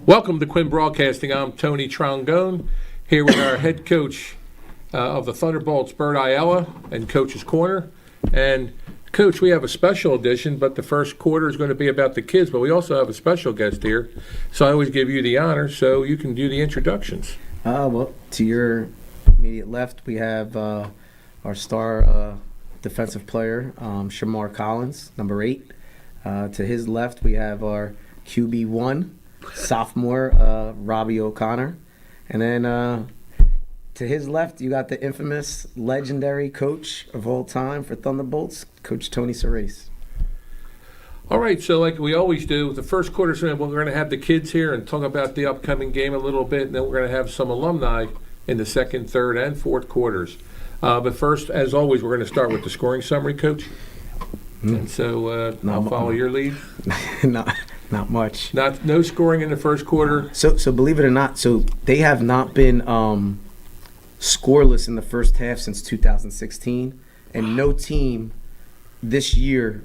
Welcome to Quinn Broadcasting. I'm Tony Trogone, here with our head coach of the Thunderbolts, Bert Ayala, and Coach's Corner. And, Coach, we have a special edition, but the first quarter is going to be about the kids, but we also have a special guest here. So I always give you the honor, so you can do the introductions. Well, to your immediate left, we have our star defensive player, Shamar Collins, number 8. To his left, we have our QB1, sophomore Robbie O'Connor. And then to his left, you got the infamous, legendary coach of all time for Thunderbolts, Coach Tony Surace. All right, so like we always do, the first quarter, we're going to have the kids here and talk about the upcoming game a little bit, and then we're going to have some alumni in the second, third, and fourth quarters. But first, as always, we're going to start with the scoring summary, Coach. And so I'll follow your lead. Not much. No scoring in the first quarter. So believe it or not, so they have not been scoreless in the first half since 2016, and no team this year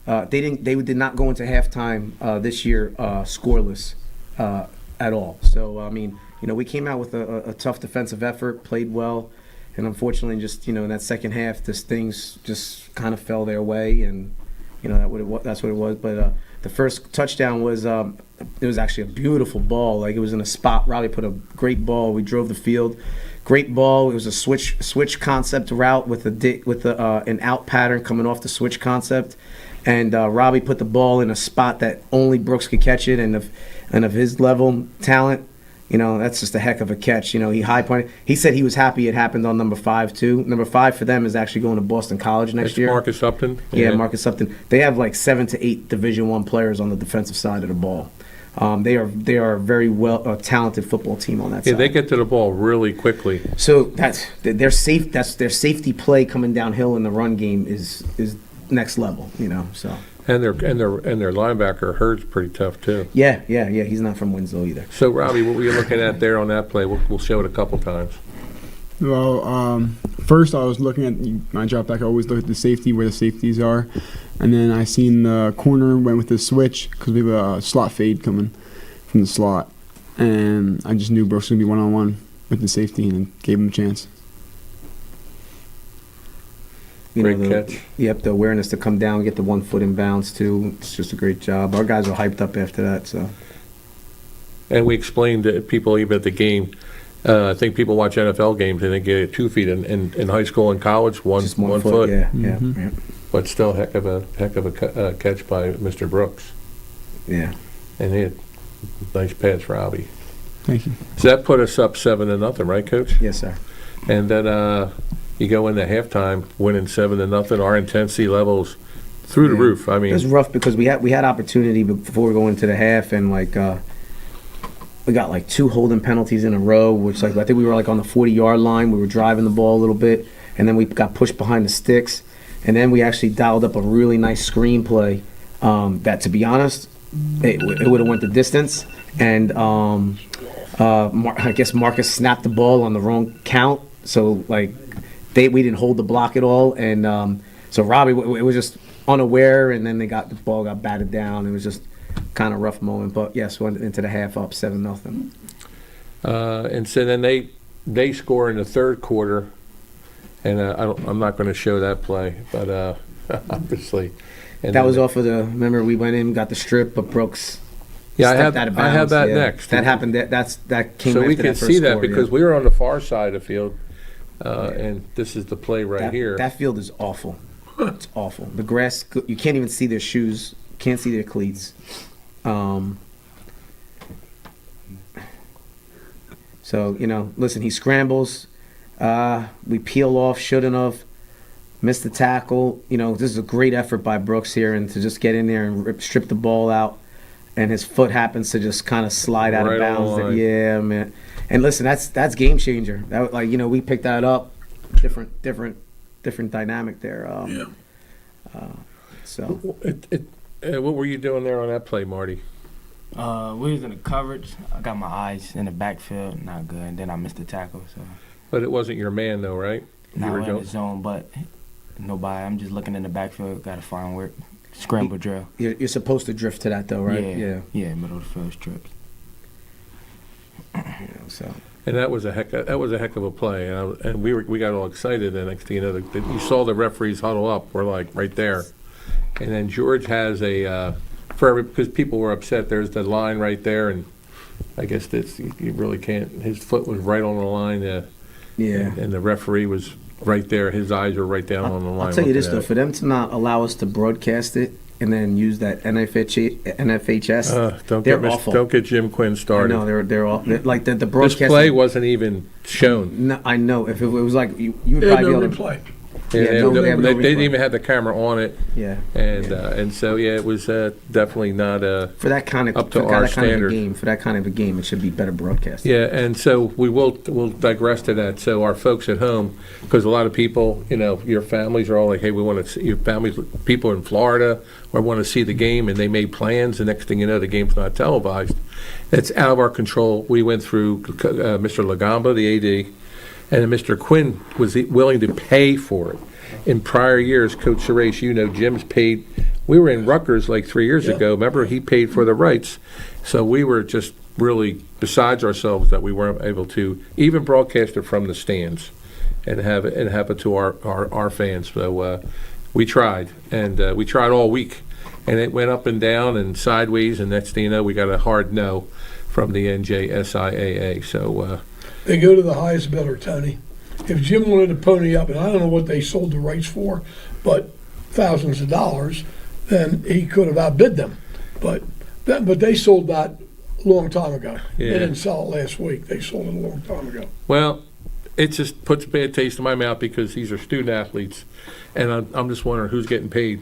they did not go into halftime this year scoreless at all. So I mean, we came out with a tough defensive effort, played well, and unfortunately, just in that second half, things just kind of fell their way, and that's what it was. But the first touchdown was it was actually a beautiful ball. Like, it was in a spot. Robbie put a great ball. We drove the field. Great ball. It was a switch concept route with an out pattern coming off the switch concept, and Robbie put the ball in a spot that only Brooks could catch it, and of his level talent, that's just a heck of a catch. He high pointed. He said he was happy it happened on number 5 too. Number 5 for them is actually going to Boston College next year. Marcus Upton. Yeah, Marcus Upton. They have like 7 to 8 Division I players on the defensive side of the ball. They are a very talented football team on that side. Yeah, they get to the ball really quickly. So that's their safety play coming downhill in the run game is next level. So. And their linebacker Hurd's pretty tough too. Yeah. He's not from Winslow either. So Robbie, what were you looking at there on that play? We'll show it a couple times. Well, first I was looking at my drop back. I always look at the safety, where the safeties are, and then I seen the corner went with the switch because we have a slot fade coming from the slot, and I just knew Brooks was gonna be one-on-one with the safety and gave him a chance. Great catch. Yep, the awareness to come down, get the 1 foot in bounds too. It's just a great job. Our guys were hyped up after that. So. And we explained to people even at the game. I think people watch NFL games and they get 2 feet in high school and college, one foot. Yeah, Mm-hmm. yeah. But still, heck of a catch by Mr. Brooks. Yeah. And he had nice pass, Robbie. Thank you. So that put us up 7-0, right, Coach? Yes, sir. And then you go into halftime winning 7-0. Our intensity levels through the roof. I mean, it was rough because we had opportunity before going into the half, and we got like 2 holding penalties in a row, which I think we were like on the 40-yard line. We were driving the ball a little bit, and then we got pushed behind the sticks, and then we actually dialed up a really nice screenplay that, to be honest, it would have went the distance, and I guess Marcus snapped the ball on the wrong count, so we didn't hold the block at all, and so Robbie, it was just unaware, and then the ball got batted down. It was just kind of rough moment, but yes, went into the half up 7-0. And so then they score in the third quarter, and I'm not going to show that play, but obviously. And that was off of remember we went in, got the strip, but Brooks. Yeah, I have that next. That happened. That came. So after we can see that because we were on the far side of the field, and this is the play here. That field is awful. It's awful. The grass, you can't even see their shoes. Can't see their cleats. So listen, he scrambles. We peel off. Shouldn't have. Missed the tackle. This is a great effort by Brooks here, and to just get in there and strip the ball out. And his foot happens to just kind of slide out of bounds. Yeah, man. And listen, that's game changer. That we picked that up. Different dynamic there. So. What were you doing there on that play, Marty? We was in the coverage. I got my eyes in the backfield, not good. And then I missed the tackle. So. But it wasn't your man, though, right? Not in the zone, but nobody. I'm just looking in the backfield. Got to find work. Scramble drill. You're supposed to drift to that, though, right? Yeah, middle of the field strips. So And that was a heck of a play, and we got all excited. And next thing you know, you saw the referees huddle up. We're like right there, and then George has because people were upset. There's the line right there, and I guess you really can't. His foot was right on the line. yeah. And the referee was right there. His eyes were right down on the line. I'll tell you this looking though, at for them to not allow us to broadcast it and then use that NFHS, they're awful. Don't get Jim Quinn started. No, they're all like the This broadcast. play wasn't even shown. No, I know. If it was like you would They had probably no be able to. replay. Yeah, Yeah, no, they have no they didn't replay. even have the camera on it, Yeah. and so it was definitely not For that kind of up to for our that kind of standard. a game, for that kind of a game, it should be better broadcast. Yeah, and so we'll digress to that. So our folks at home, because a lot of people, your families are all like, hey, we want to see your families, people in Florida, or want to see the game, and they made plans. The next thing you know, the game's not televised. It's out of our control. We went through Mr. Lagamba, the AD, and Mr. Quinn was willing to pay for it. In prior years, Coach Surace, Jim's paid. We were in Rutgers like 3 years ago. Remember, he paid for the rights. So we were just really besides ourselves that we weren't able to even broadcast it from the stands and have it to our fans. So we tried, and we tried all week. And it went up and down and sideways, and next thing you know, we got a hard no from the NJSIAA. So They go to the highest bidder, Tony. If Jim wanted to pony up, and I don't know what they sold the rights for, but thousands of dollars, then he could have outbid them. But they sold that a long time ago. Yeah. They didn't sell it last week. They sold it a long time ago. well, it just puts a bad taste in my mouth because these are student athletes, and I'm just wondering who's getting paid.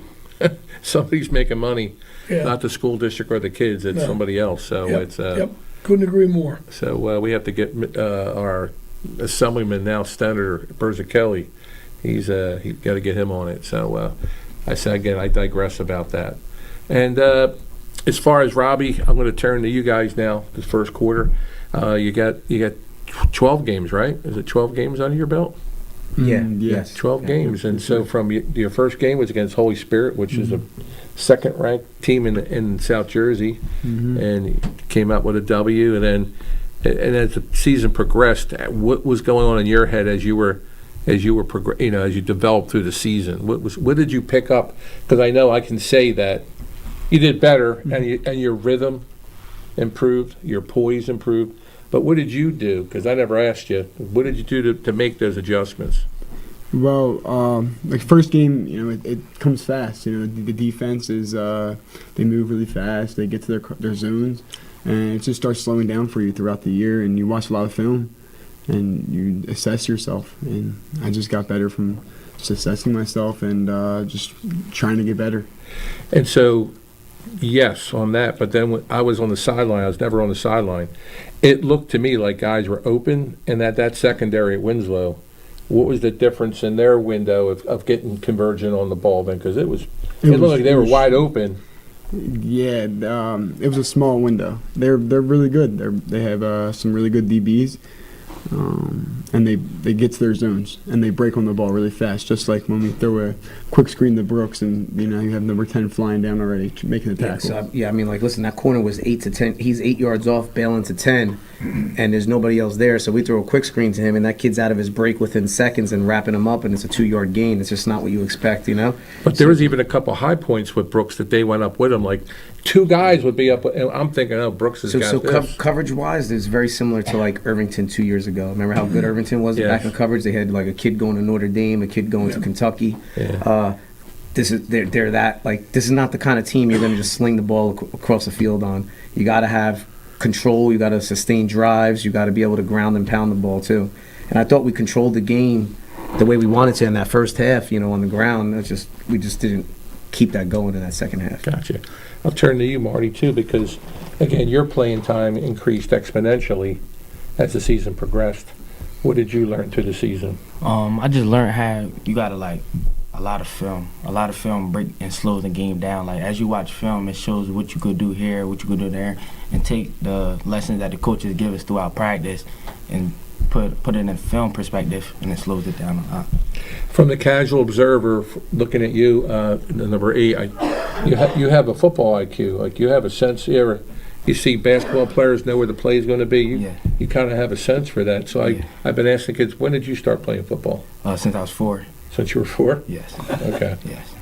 Somebody's making money, Yeah. not the school district or the kids. It's No. somebody else. So Yep, it's yep. Couldn't agree more. so we have to get our assemblyman now, Senator Kelly. He's got to get him on it. So I say again, I digress about that. And as far as Robbie, I'm going to turn to you guys now. This first quarter, you got 12 games, right? Is it 12 games under your belt? Yeah. Yeah. Yes. 12 Yeah. games, and so from your first game was against Holy Spirit, which is a second-ranked team in South Jersey, and you came out with a W. And then, and as the season progressed, what was going on in your head as you developed through the season? What did you pick up? Because I know I can say that you did better, and your rhythm improved, your poise improved. But what did you do? Because I never asked you. What did you do to make those adjustments? Well, like first game, it comes fast. The defense is they move really fast. They get to their zones, and it just starts slowing down for you throughout the year. And you watch a lot of film, and you assess yourself. And I just got better from just assessing myself and just trying to get better. And so, yes, on that. But then when I was on the sideline, I was never on the sideline. It looked to me like guys were open, and that secondary at Winslow, what was the difference in their window of getting conversion on the ball then? Because it looked like they were wide open. Yeah, it was a small window. They're really good. They have some really good DBs, and they get to their zones and they break on the ball really fast. Just like when we throw a quick screen to Brooks, and you have number 10 flying down already making the Yeah, tackle. so, I mean, like, listen, that corner was 8 to 10. He's 8 yards off, bailing to 10, and there's nobody else there. So we throw a quick screen to him, and that kid's out of his break within seconds and wrapping him up, and it's a 2-yard gain. It's just not what you expect, But there was even a couple high points with Brooks that they went up with him. Like 2 guys would be up. And I'm thinking, oh, Brooks has got this. Coverage-wise, it's very similar to, like, Irvington 2 years ago. Remember how good Irvington was Yes. back in coverage? They had, like, a kid going to Notre Dame, a kid going to Kentucky. Yeah. They're that, like, this is not the kind of team you're going to just sling the ball across the field on. You got to have control. You got to sustain drives. You got to be able to ground and pound the ball too. And I thought we controlled the game the way we wanted to in that first half. On the ground, we just didn't keep that going in that second half. Gotcha. I'll turn to you, Marty, too, because, again, your playing time increased exponentially as the season progressed. What did you learn through the season? I just learned how you gotta like a lot of film break and slows the game down. Like as you watch film, it shows what you could do here, what you could do there, and take the lessons that the coaches give us throughout practice and put it in a film perspective, and it slows it down a lot. From the casual observer looking at you, number 8, you have a football IQ. Like you have a sense. You you see basketball players know where the play is going to be. You, Yeah. you kind of have a sense for that. So Yeah. I've been asking kids, when did you start playing football? Since I was 4. Since you were 4? Yes. Okay. Yes.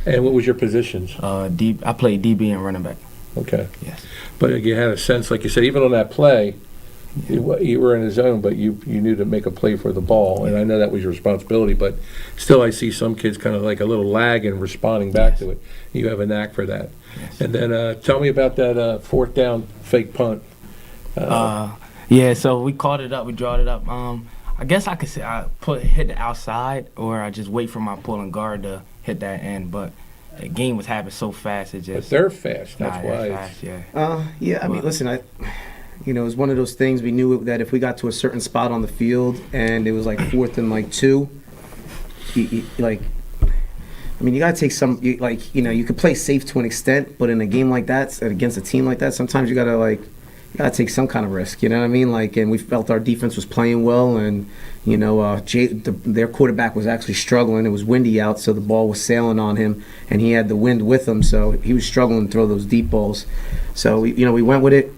And what was your positions? I played DB and running back. Okay. Yes. But you had a sense, like you said, even on that play, you were in the zone, but you knew to make a play for the ball, and I know that was your responsibility, but still I see some kids kind of like a little lag in responding back Yes. to it. You have a knack for that. Yes. And then tell me about that fourth down fake punt. Yeah, so we caught it up, we drawed it up. I guess I could say I hit the outside, or I just wait for my pulling guard to hit that end, but the game was happening so fast, it But just... they're fast, that's Nah, why. they're it's- fast, yeah. Yeah, I mean, listen, it was one of those things. We knew that if we got to a certain spot on the field and it was like 4th and like 2, you got to take some. You could play safe to an extent, but in a game like that, against a team like that, sometimes you gotta take some kind of risk. You know what I mean? And we felt our defense was playing well, and their quarterback was actually struggling. It was windy out, so the ball was sailing on him, and he had the wind with him, so he was struggling to throw those deep balls. So we went with it.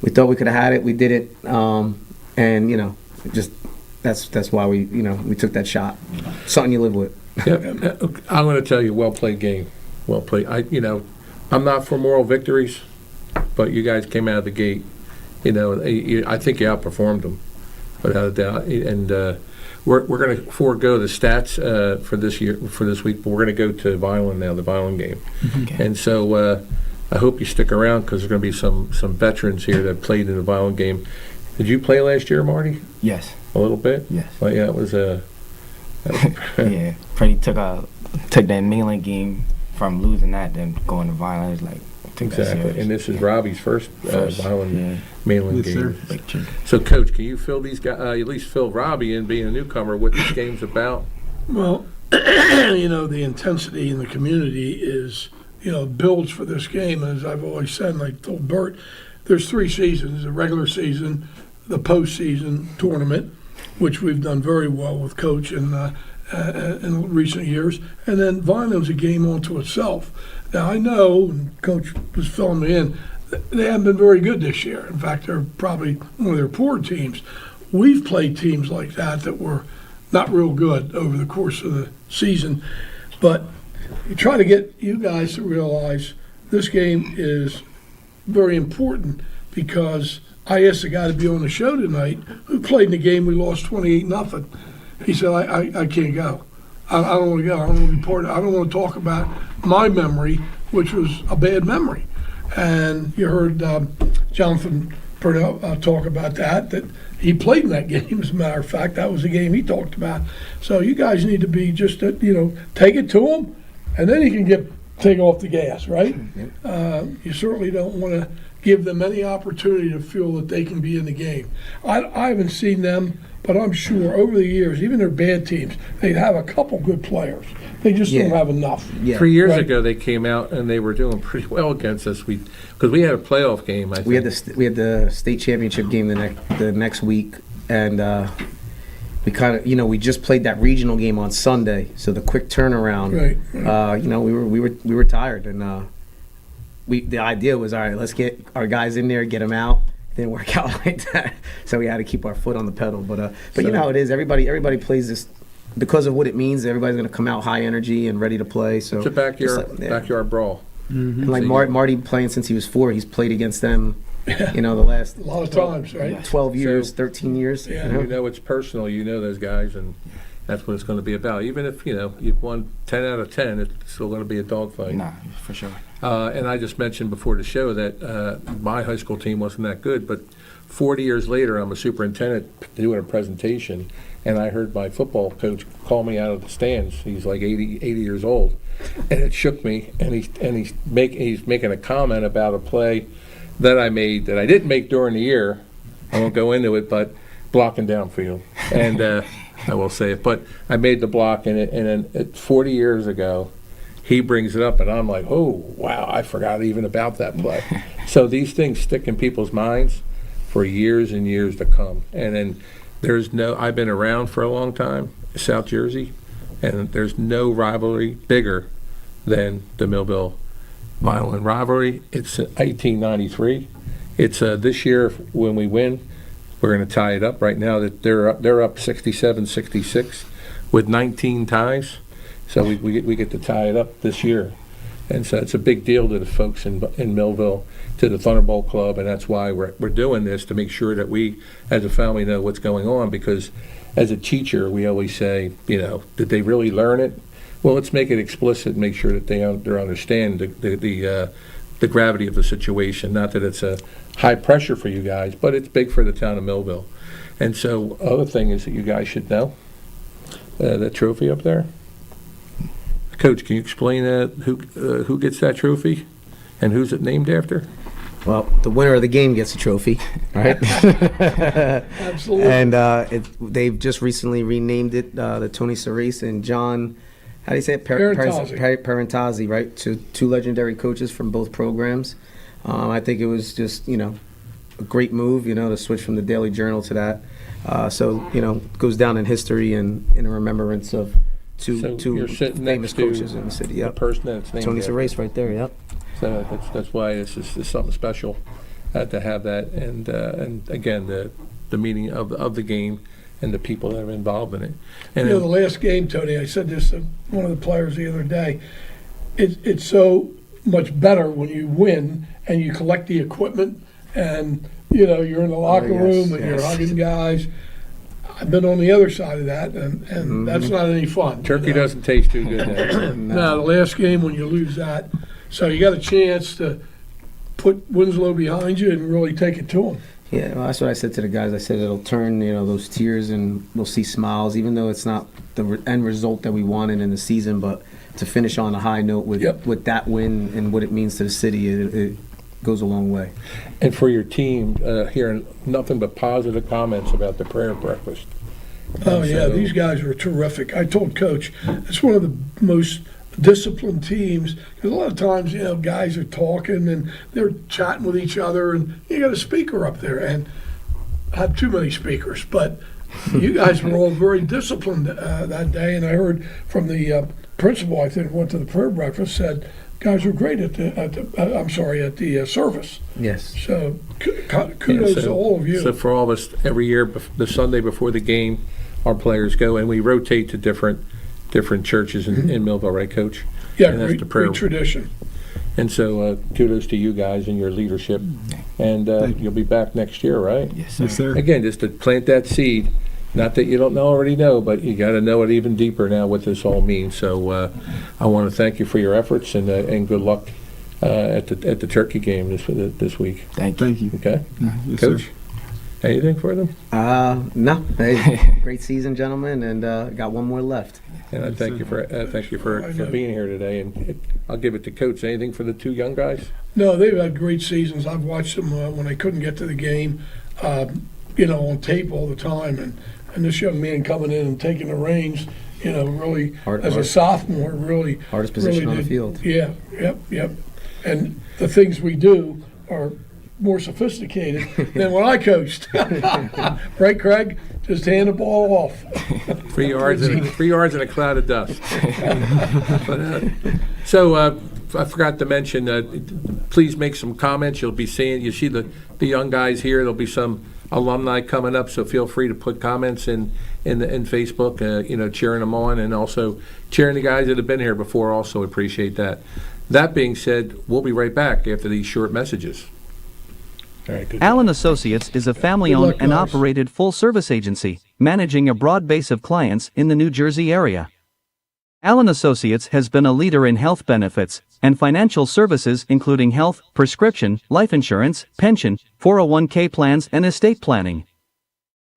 We thought we could have had it. We did it, and just that's why we took that shot. Something you live with. Yeah, I'm going to tell you, well played game, well played. I'm not for moral victories, but you guys came out of the gate. I think you outperformed them, without a doubt. And we're going to forego the stats for this week, but we're going to go to Vineland now, the Vineland game. Okay. And so I hope you stick around because there's going to be some veterans here that played in the Vineland game. Did you play last year, Marty? Yes. A little bit? Yes. Well, yeah, it was a. Yeah, probably took that Millville game from losing that, then going to Vineland. Took that Exactly. serious. And this is Robbie's first Vineland yeah. Mainland Yes, game. sir. Big trip. So, Coach, can you fill these guys, at least fill Robbie in, being a newcomer, what this game's about? Well, the intensity in the community is, builds for this game. As I've always said, and I told Bert, there's 3 seasons: the regular season, the postseason tournament, which we've done very well with Coach in recent years, and then Vineland's a game unto itself. Now I know, and Coach was filling me in, they haven't been very good this year. In fact, they're probably one of their poor teams. We've played teams like that were not real good over the course of the season, but you try to get you guys to realize this game is very important because I asked the guy to be on the show tonight who played in the game we lost 28-0. He said, I can't go. I don't want to go. I don't want to be part of it. I don't want to talk about my memory, which was a bad memory. And you heard Jonathan Purnell talk about that he played in that game, as a matter of fact. That was the game he talked about. So you guys need to be just, take it to him, and then you can take off the gas, right? You certainly don't want to give them any opportunity to feel that they can be in the game. I haven't seen them, but I'm sure over the years, even their bad teams, they'd have a couple good players. They just don't have enough. Yeah. 3 years Right. ago, they came out and they were doing pretty well against us. Because we had a playoff game, I think. We had the state championship game the next week, and we kind of we just played that regional game on Sunday, so the quick turnaround. Right. We were tired, and the idea was, all right, let's get our guys in there, get them out. Didn't work out like that, so we had to keep our foot on the pedal. But you know how it is. Everybody plays this because of what it means. Everybody's going to come out high energy and ready to play. So It's a backyard brawl. And like Marty playing since he was 4, he's played against them. The last A lot of times, right? 12 years, So- 13 years. Yeah. You know it's personal. You know those guys, and that's what it's going to be about. Even if, you've won 10 out of 10, it's still going to be a dogfight. Nah, for sure. And I just mentioned before the show that my high school team wasn't that good, but 40 years later, I'm a superintendent doing a presentation, and I heard my football coach call me out of the stands. He's like 80 years old, and it shook me. And he's making a comment about a play that I made that I didn't make during the year. I won't go into it, but blocking downfield, and I will say it. But I made the block, and then 40 years ago, he brings it up, and I'm like, oh, wow, I forgot even about that play. So these things stick in people's minds for years and years to come. And then I've been around for a long time, South Jersey, and there's no rivalry bigger than the Millville Vineland rivalry. It's 1893, It's this year when we win, we're going to tie it up. Right now that they're up 67-66 with 19 ties, so we get to tie it up this year, and so it's a big deal to the folks in Millville, to the Thunderbolt Club, and that's why we're doing this, to make sure that we as a family know what's going on. Because as a teacher, we always say, did they really learn it? Well, let's make it explicit and make sure that they understand the gravity of the situation. Not that it's a high pressure for you guys, but it's big for the town of Millville. And so, other thing is that you guys should know that trophy up there. Coach, can you explain who gets that trophy and who's it named after? Well, the winner of the game gets a trophy, right? Absolutely. And they've just recently renamed it the Tony Surace and John, how do you say it? Parentazzi, right? Two legendary coaches from both programs. I think it was just, a great move, to switch from the Daily Journal to that. So, it goes down in history and in remembrance of two you're sitting famous next to coaches in the city. The Yep. person that's named Tony after. Surace right there, yep. So that's why this is something special to have that, and again the meaning of the game and the people that are involved in it. And the last game, Tony, I said this to one of the players the other day. It's so much better when you win and you collect the equipment, and you're in the locker room and you're hugging guys. I've been on the other side of that, and that's not any fun. turkey doesn't taste too good now. No, the last game when you lose that, so you got a chance to put Winslow behind you and really take it to them. Yeah, well, that's what I said to the guys. I said it'll turn, those tears, and we'll see smiles, even though it's not the end result that we wanted in the season. But to finish on a high note with that win and what it means to the city, it goes a long way. And for your team, hearing nothing but positive comments about the prayer breakfast. Oh, And yeah, so- these guys were terrific. I told Coach, it's one of the most disciplined teams, because a lot of times, guys are talking and they're chatting with each other, and you got a speaker up there, and I have too many speakers, but you guys were all very disciplined that day, and I heard from the principal, I think, went to the prayer breakfast, said, guys were great at the service. Yes. So kudos to all of you. So for all of us, every year, the Sunday before the game, our players go, and we rotate to different churches in Millville, right, Coach? Yeah, And that's the prayer. great tradition. And so kudos to you guys and your leadership. And you'll be back next year, right? Yes, sir. Yes, sir. Again, just to plant that seed. Not that you don't already know, but you got to know it even deeper now what this all means. So I want to thank you for your efforts, and good luck at the Turkey game this week. Thank you. Thank you. Okay, Yes, Coach. sir. Anything for them? No. Hey, great season, gentlemen, and got one more left. And I thank you for being here today. And I'll give it to Coach. Anything for the two young guys? No, they've had great seasons. I've watched them when they couldn't get to the game, on tape all the time. And this young man coming in and taking the reins, really, as a sophomore, really. Hardest position on the did- field. Yeah, yep. And the things we do are more sophisticated than when I coached. Right, Craig? Just hand the ball off. 3 yards and a cloud of dust. So I forgot to mention, please make some comments. You see the young guys here. There'll be some alumni coming up, so feel free to put comments in Facebook, cheering them on, and also cheering the guys that have been here before. Also appreciate that. That being said, we'll be right back after these short messages. All right, good. Allen Associates is a family-owned Good luck, and guys. operated full-service agency, managing a broad base of clients in the New Jersey area. Allen Associates has been a leader in health benefits and financial services, including health, prescription, life insurance, pension, 401k plans, and estate planning.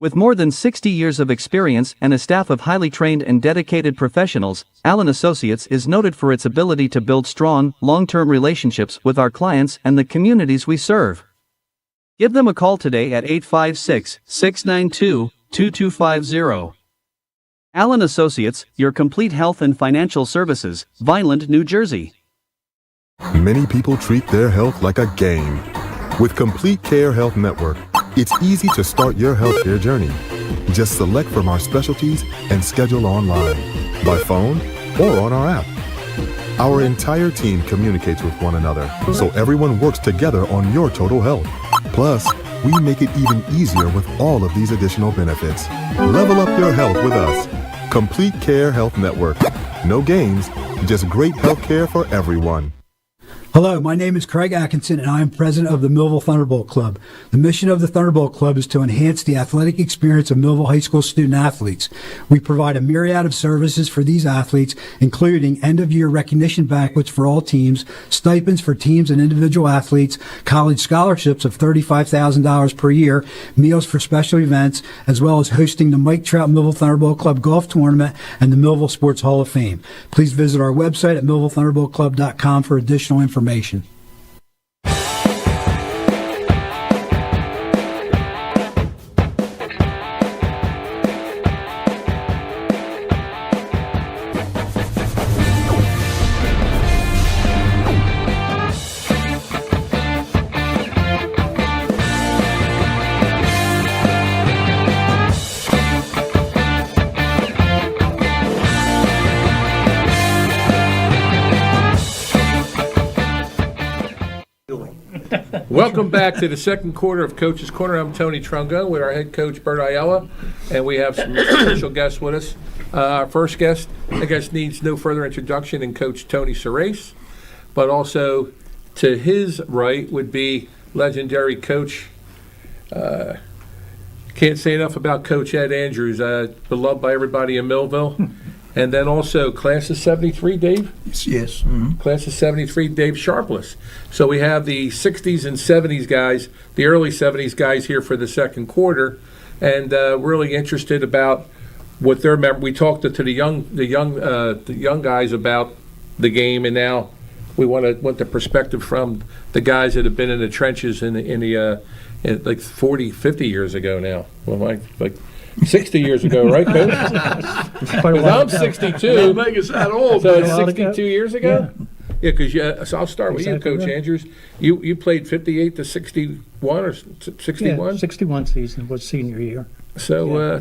With more than 60 years of experience and a staff of highly trained and dedicated professionals, Allen Associates is noted for its ability to build strong, long-term relationships with our clients and the communities we serve. Give them a call today at 856-692-2250. Allen Associates, your complete health and financial services, Vineland, New Jersey. Many people treat their health like a game. With Complete Care Health Network, it's easy to start your healthcare journey. Just select from our specialties and schedule online, by phone, or on our app. Our entire team communicates with one another, so everyone works together on your total health. Plus, we make it even easier with all of these additional benefits. Level up your health with us. Complete Care Health Network. No games, just great health care for everyone. Hello, my name is Craig Atkinson, and I am president of the Millville Thunderbolt Club. The mission of the Thunderbolt Club is to enhance the athletic experience of Millville High School student athletes. We provide a myriad of services for these athletes, including end-of-year recognition banquets for all teams, stipends for teams and individual athletes, college scholarships of $35,000 per year, meals for special events, as well as hosting the Mike Trout Millville Thunderbolt Club Golf Tournament and the Millville Sports Hall of Fame. Please visit our website at millvillethunderboltclub.com for additional information. Welcome back to the second quarter of Coach's Corner. I'm Tony Trogone with our head coach, Bert Ayala, and we have some special guests with us. Our first guest, I guess, needs no further introduction than Coach Tony Surace, but also to his right would be legendary coach. Can't say enough about Coach Ed Andrews, beloved by everybody in Millville. And then also class of 73, Dave? Yes. Class of 73, Dave Sharpless. So we have the 60s and 70s guys, the early 70s guys here for the second quarter, and really interested about what their we talked to the young guys about the game, and now we want the perspective from the guys that have been in the trenches in like 40, 50 years ago now. Well, like 60 years ago, right, Coach? Because I'm 62. Don't make us that old. So it's 62 years ago? Yeah, because so I'll start with you, Coach Andrews. You played 58 to 61 or 61? Yeah, 61 season was senior year. So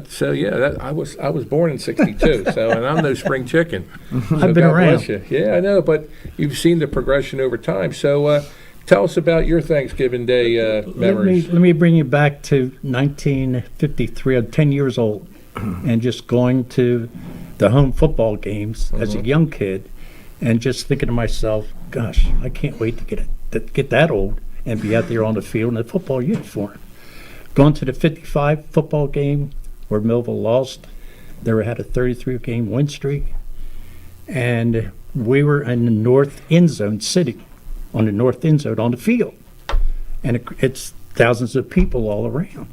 I was born in 62. So and I'm no spring chicken. So I've been God around. bless you. Yeah, I know, but you've seen the progression over time. So tell us about your Thanksgiving Day memories. Let me bring you back to 1953. I'm 10 years old, and just going to the home football games as a young kid, and just thinking to myself, "Gosh, I can't wait to get that old and be out there on the field in a football uniform." Going to the 55 football game where Millville lost, they had a 33-game win streak, and we were in the north end zone sitting on the north end zone on the field, and it's thousands of people all around.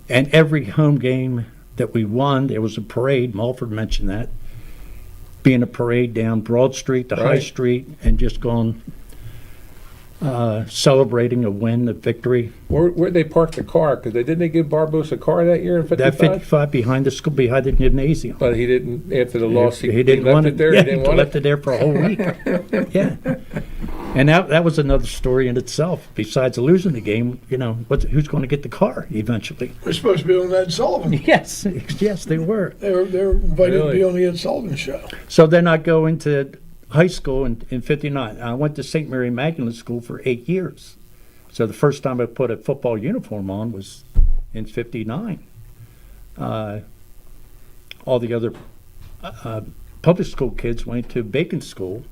And every home game that we won, there was a parade. Mumford mentioned that, being a parade down Broad Street to High Right. Street, and just going celebrating a win, a victory. Where'd they park the car? Because didn't they give Barbosa a car that year in 55? That 55 behind the school, behind the gymnasium. But he didn't, after the loss, he didn't left want it there? Yeah, He didn't want left it? it there for a whole week. Yeah, and that was another story in itself. Besides losing the game, who's going to get the car eventually? We're supposed to be on Ed Sullivan. Yes, yes, they were. They were invited to Really? be on the Ed Sullivan show. So then I go into high school in 59. I went to St. Mary Magdalene School for 8 years. So the first time I put a football uniform on was in 59. All the other public school kids went to Bacon School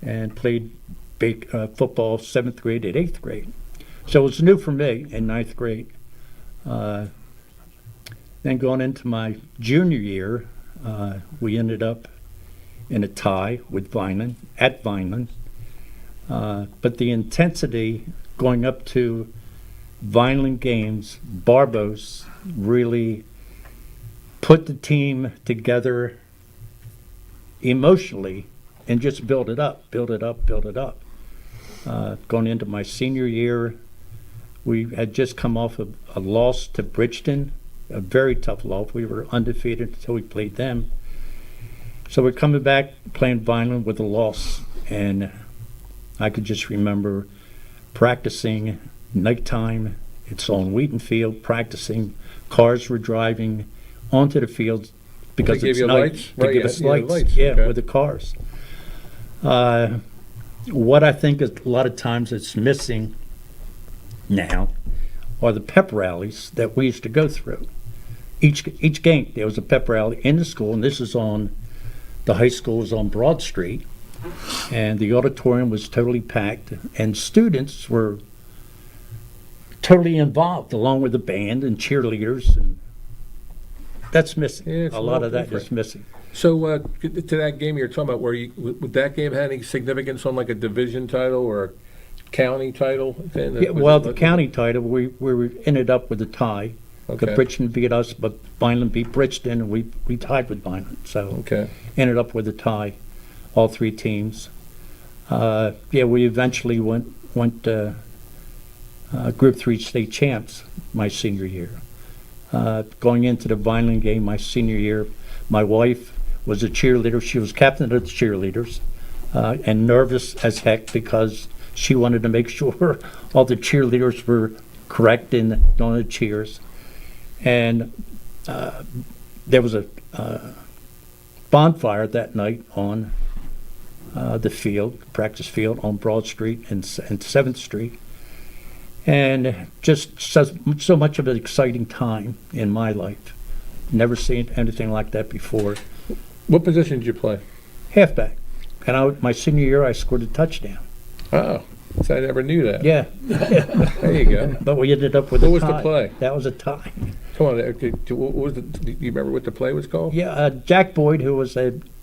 and played football 7th grade and 8th grade. So it was new for me in 9th grade. Then going into my junior year, we ended up in a tie with Vineland, at Vineland. But the intensity going up to Vineland games, Barbos really put the team together emotionally and just build it up. Going into my senior year, we had just come off a loss to Bridgeton, a very tough loss. We were undefeated until we played them. So we're coming back playing Vineland with a loss, and I could just remember practicing nighttime. It's on Wheaton Field, practicing. Cars were driving onto the field because They it's give you night. lights? To Right, give yeah, us yeah, lights, lights, yeah, okay. with the cars. What I think is a lot of times it's missing now are the pep rallies that we used to go through. Each game, there was a pep rally in the school, and this is on, the high school was on Broad Street, and the auditorium was totally packed, and students were totally involved, along with the band and cheerleaders, and that's missing. Yeah, it's a a lot lot of that different. is missing. So to that game you're talking about, would that game have any significance on like a division title or a county title? Then Yeah, well, the county title, we ended up with a tie. Okay. The Bridgeton beat us, but Vineland beat Bridgeton, and we tied with Vineland. So Okay. ended up with a tie, all three teams. We eventually went Group 3 state champs my senior year. Going into the Vineland game my senior year, my wife was a cheerleader. She was captain of the cheerleaders, and nervous as heck because she wanted to make sure all the cheerleaders were correct in doing the cheers. And there was a bonfire that night on the field, practice field on Broad Street and 7th Street. And just so much of an exciting time in my life. Never seen anything like that before. What position did you play? Halfback. And my senior year, I scored a touchdown. Oh, so I never knew that. Yeah, There you go. but we ended up with What a was tie. the play? That was a tie. Come on, what was do you remember what the play was called? Yeah, Jack Boyd, who was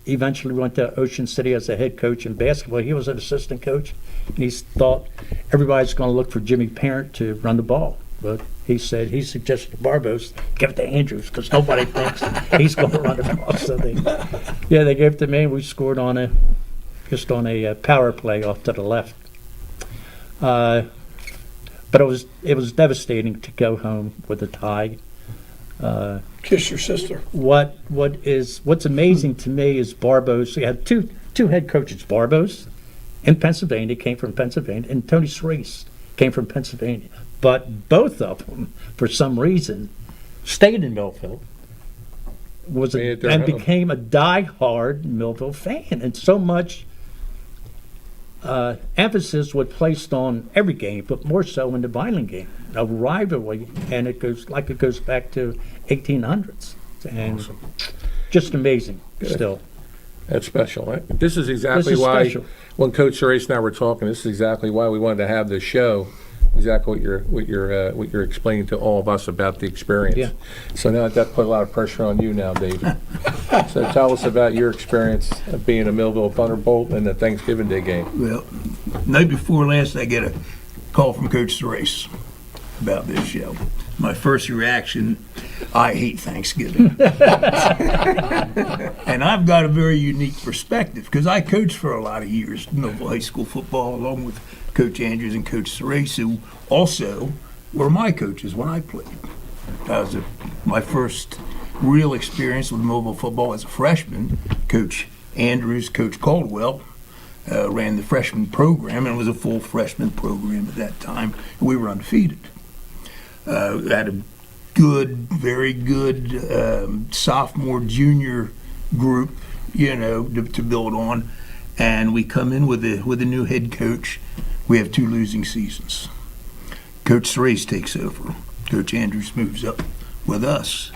eventually went to Ocean City as a head coach in basketball, he was an assistant coach. And he thought everybody's going to look for Jimmy Parent to run the ball. But he suggested to Barbos, give it to Andrews, because nobody thinks he's going to run the ball. So they gave it to me, and we scored on a power play off to the left. But it was devastating to go home with a tie. Kiss your sister. What's amazing to me is Barbos. We had two head coaches, Barbos in Pennsylvania, came from Pennsylvania, and Tony Surace came from Pennsylvania. But both of them, for some reason, stayed in Millville. Made it their home. Became a die-hard Millville fan, and so much emphasis was placed on every game, but more so in the Vineland game, a rivalry, and it goes back to 1800s, and just amazing. Still, That's special, right? This is exactly This is why, special. when Coach Surace and I were talking, this is exactly why we wanted to have this show. Exactly what you're explaining to all of us about the experience. Yeah. So now that put a lot of pressure on you now, David. So tell us about your experience of being a Millville Thunderbolt in the Thanksgiving Day game. Well, night before last, I get a call from Coach Surace about this show. My first reaction, I hate Thanksgiving. And I've got a very unique perspective because I coached for a lot of years, Millville High School football, along with Coach Andries and Coach Surace, who also were my coaches when I played. That was my first real experience with Millville football as a freshman. Coach Andrews, Coach Caldwell ran the freshman program, and it was a full freshman program at that time. We were undefeated. Had a very good sophomore, junior group, to build on. And we come in with a new head coach. We have 2 losing seasons. Coach Surace takes over. Coach Andrews moves up with us.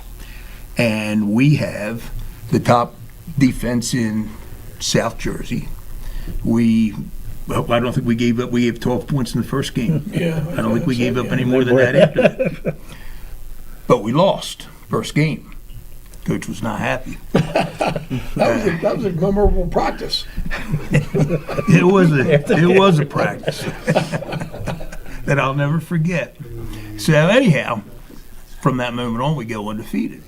And we have the top defense in South Jersey. I don't think we gave up. We gave 12 points in the first game. Yeah. I don't think we gave up any more than that after that. But we lost first game. Coach was not happy. That was a memorable practice. It was a practice that I'll never forget. So anyhow, from that moment on, we go undefeated.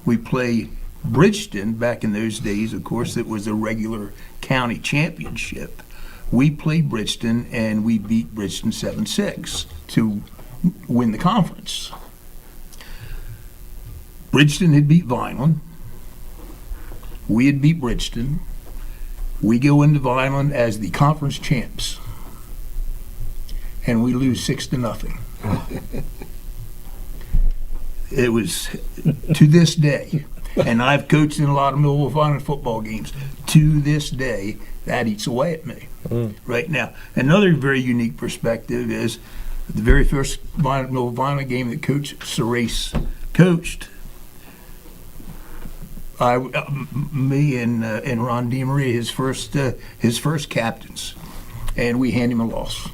We play Bridgeton. Back in those days, of course, it was a regular county championship. We played Bridgeton, and we beat Bridgeton 7-6 to win the conference. Bridgeton had beat Vineland. We had beat Bridgeton. We go into Vineland as the conference champs, and we lose 6-0. It was, to this day, and I've coached in a lot of Millville Vineland football games, to this day, that eats away at me. Right now, another very unique perspective is the very first Vineland game that Coach Surace coached, me and Ron DeMaria, his first captains, and we hand him a loss.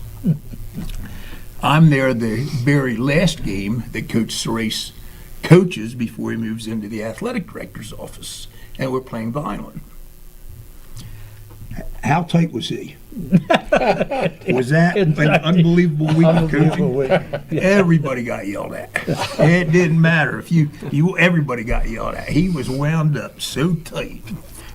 I'm there the very last game that Coach Surace coaches before he moves into the athletic director's office, and we're playing Vineland. How tight was he? Was that an unbelievable week of coaching? Everybody got yelled at. It didn't matter if you everybody got yelled at. He was wound up so tight.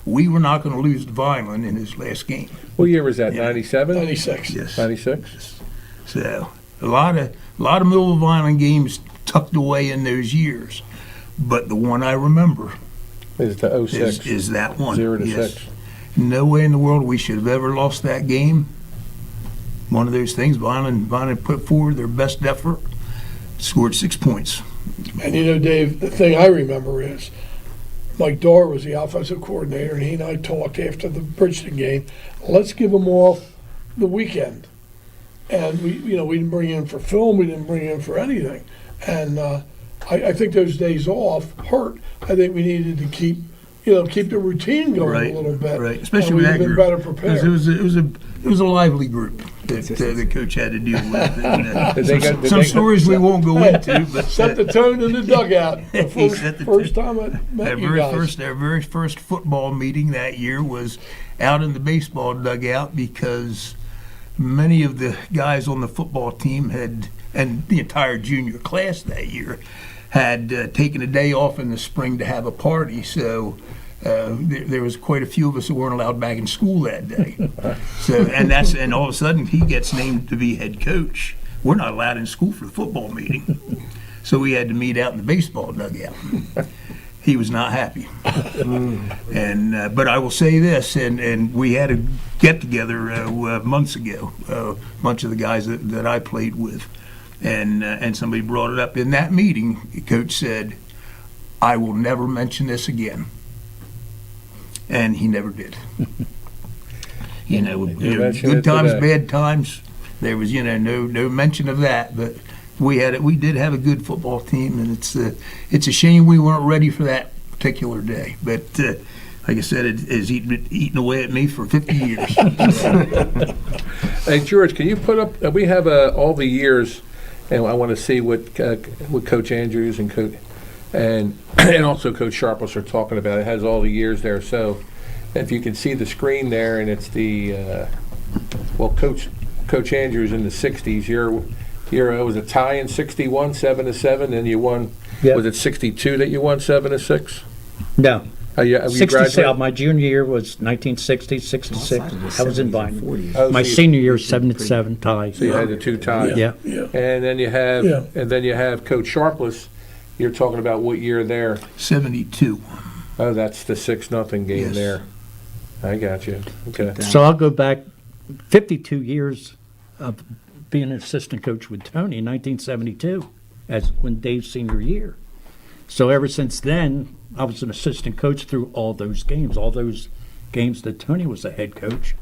We were not going to lose to Vineland in his last game. What year was that? Yeah. 97? 96. Yes. 96? So a lot of Millville Vineland games tucked away in those years, but the one I remember Is the 06? is that one. 0 to Yes. 6. No way in the world we should have ever lost that game. One of those things, Vineland put forward their best effort, scored 6 points. And you know, Dave, the thing I remember is Mike Dorr was the offensive coordinator, and he and I talked after the Bridgeton game. Let's give them off the weekend. And we didn't bring in for film, we didn't bring in for anything. And I think those days off hurt. I think we needed to keep the routine going a little bit. Right, especially and with we'd that been group. better 'Cause prepared. it was a lively group that the coach had to deal with. And, Did they get- did some they- stories we won't go into, but Set the tone in the dugout. The He set the first time I met you guys. our very first football meeting that year was out in the baseball dugout because many of the guys on the football team and the entire junior class that year had taken a day off in the spring to have a party. So there was quite a few of us who weren't allowed back in school that day. And all of a sudden he gets named to be head coach. We're not allowed in school for the football meeting, so we had to meet out in the baseball dugout. He was not happy. And but I will say this, and we had a get together months ago, a bunch of the guys that I played with, and somebody brought it up in that meeting. The coach said, "I will never mention this again," and he never did. mentioned Good it times, today. bad times. There was no mention of that, but we did have a good football team, and it's a shame we weren't ready for that particular day. But like I said, it has eaten away at me for 50 years. Hey, George, can you put up, we have all the years, and I want to see what Coach Andrews and and also Coach Sharpless are talking about. It has all the years there. So if you can see the screen there, and it's the, Coach Andrews in the 60s, it was a tie in 61, 7-7, and you won, Yeah. was it 62 that you won 7-6? No. Have you 66, graduated? my junior year was 1960, 66. I was in Vineland. Oh, My so you- senior year, 7-7 tie. So you had the two ties. Yeah. Yeah. And then you have Coach Sharpless. You're talking about what year there? 72. Oh, that's the 6-0 game Yes. there. I got you. Okay. So I'll go back 52 years of being an assistant coach with Tony in 1972, when Dave's senior year. So ever since then, I was an assistant coach through all those games that Tony was the head coach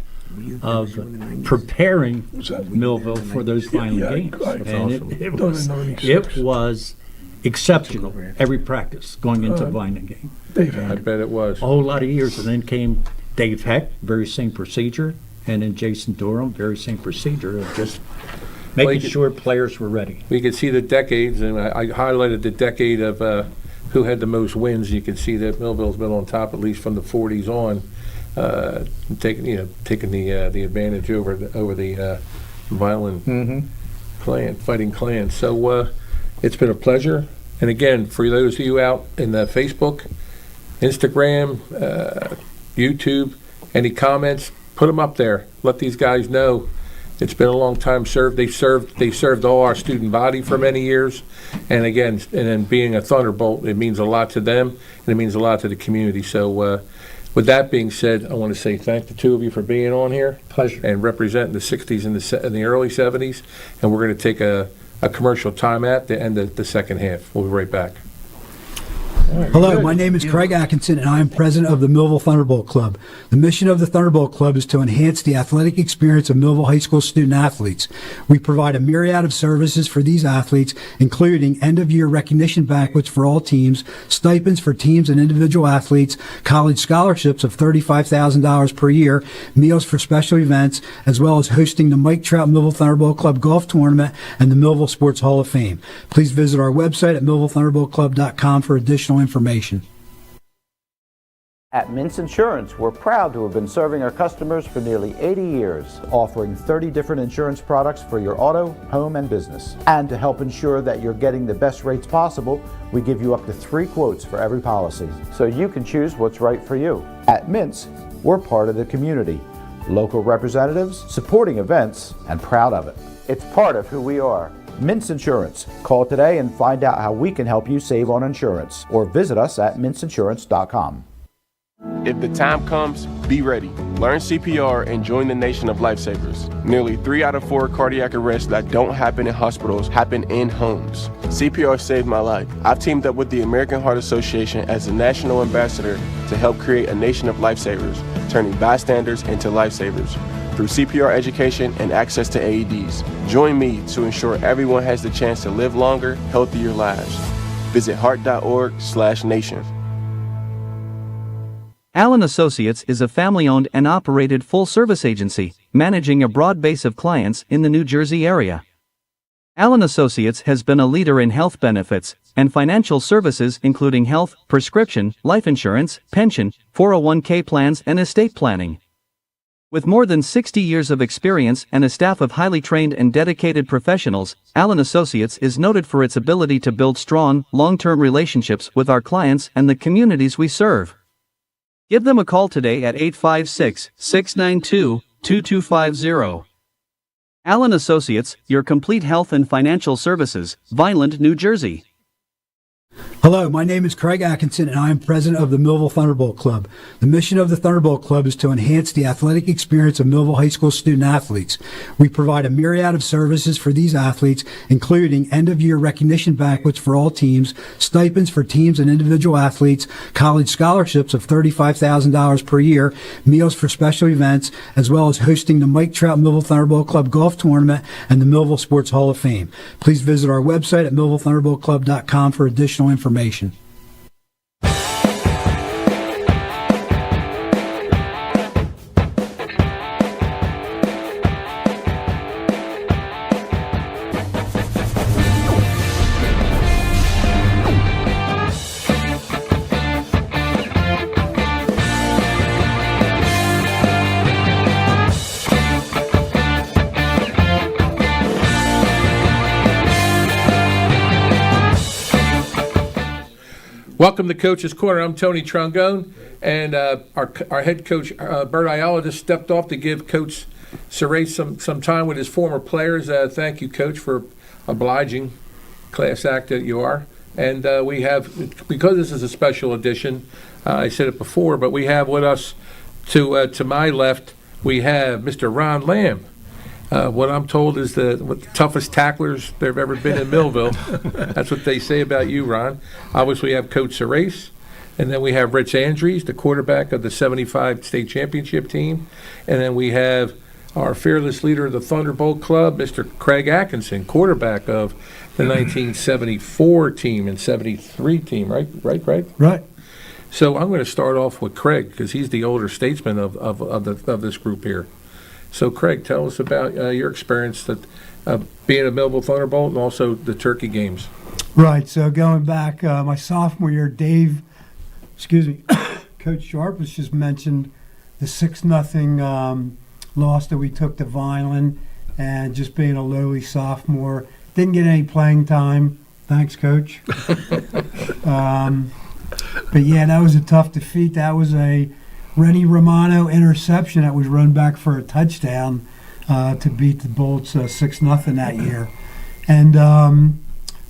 of preparing Millville for those final games. That's And awesome. it was exceptional, every practice going into the Vineland game. I bet it was. A whole lot of years, and then came Dave Heck, very same procedure, and then Jason Durham, very same procedure of just making sure players were ready. We could see the decades, and I highlighted the decade of who had the most wins. You can see that Millville's been on top, at least from the 40s on, taking the advantage over the Vineland fighting clans. So it's been a pleasure. And again, for those of you out in the Facebook, Instagram, YouTube, any comments, put them up there. Let these guys know it's been a long time served. They served all our student body for many years. And again, and then being a Thunderbolt, it means a lot to them, and it means a lot to the community. So with that being said, I want to say thank the two of you for being on here. Pleasure. And representing the 60s and the early 70s. And we're going to take a commercial time at the end of the second half. We'll be right back. Hello, my name is Craig Atkinson, and I am president of the Millville Thunderbolt Club. The mission of the Thunderbolt Club is to enhance the athletic experience of Millville High School student athletes. We provide a myriad of services for these athletes, including end-of-year recognition banquets for all teams, stipends for teams and individual athletes, college scholarships of $35,000 per year, meals for special events, as well as hosting the Mike Trout Millville Thunderbolt Club Golf Tournament and the Millville Sports Hall of Fame. Please visit our website at millvillethunderboltclub.com for additional information. At Mintz Insurance, we're proud to have been serving our customers for nearly 80 years, offering 30 different insurance products for your auto, home, and business. And to help ensure that you're getting the best rates possible, we give you up to 3 quotes for every policy, so you can choose what's right for you. At Mintz, we're part of the community, local representatives, supporting events, and proud of it. It's part of who we are. Mintz Insurance. Call today and find out how we can help you save on insurance, or visit us at mintzinsurance.com. If the time comes, be ready. Learn CPR and join the nation of lifesavers. Nearly 3 out of 4 cardiac arrests that don't happen in hospitals happen in homes. CPR saved my life. I've teamed up with the American Heart Association as a national ambassador to help create a nation of lifesavers, turning bystanders into lifesavers through CPR education and access to AEDs. Join me to ensure everyone has the chance to live longer, healthier lives. Visit heart.org/nation. Allen Associates is a family-owned and operated full-service agency, managing a broad base of clients in the New Jersey area. Allen Associates has been a leader in health benefits and financial services including health, prescription, life insurance, pension, 401k plans, and estate planning. With more than 60 years of experience and a staff of highly trained and dedicated professionals, Allen Associates is noted for its ability to build strong, long-term relationships with our clients and the communities we serve. Give them a call today at 856-692-2250. Allen Associates, your complete health and financial services, Vineland, New Jersey. Hello, my name is Craig Atkinson, and I am president of the Millville Thunderbolt Club. The mission of the Thunderbolt Club is to enhance the athletic experience of Millville High School student athletes. We provide a myriad of services for these athletes, including end-of-year recognition banquets for all teams, stipends for teams and individual athletes, college scholarships of $35,000 per year, meals for special events, as well as hosting the Mike Trout Millville Thunderbolt Club Golf Tournament and the Millville Sports Hall of Fame. Please visit our website at millvillethunderboltclub.com for additional information. Welcome to Coach's Corner. I'm Tony Trogone, and our head coach, Bert Ayala, just stepped off to give Coach Surace some time with his former players. Thank you, Coach, for obliging, class act that you are. And we have, because this is a special edition, I said it before, but we have with us to my left, we have Mr. Ron Lamb. What I'm told is the toughest tacklers there have ever been in Millville. That's what they say about you, Ron. Obviously, we have Coach Surace, and then we have Rich Andries, the quarterback of the 75 state championship team. And then we have our fearless leader of the Thunderbolt Club, Mr. Craig Atkinson, quarterback of the 1974 team and 73 team, right, Craig? Right. So I'm going to start off with Craig because he's the older statesman of this group here. So, Craig, tell us about your experience being a Millville Thunderbolt and also the Turkey games. Right. So going back my sophomore year, Coach Sharpless just mentioned the 6-0 loss that we took to Vineland, and just being a lowly sophomore, didn't get any playing time. Thanks, Coach. But yeah, that was a tough defeat. That was a Rennie Romano interception that was run back for a touchdown to beat the Bolts 6-0 that year. And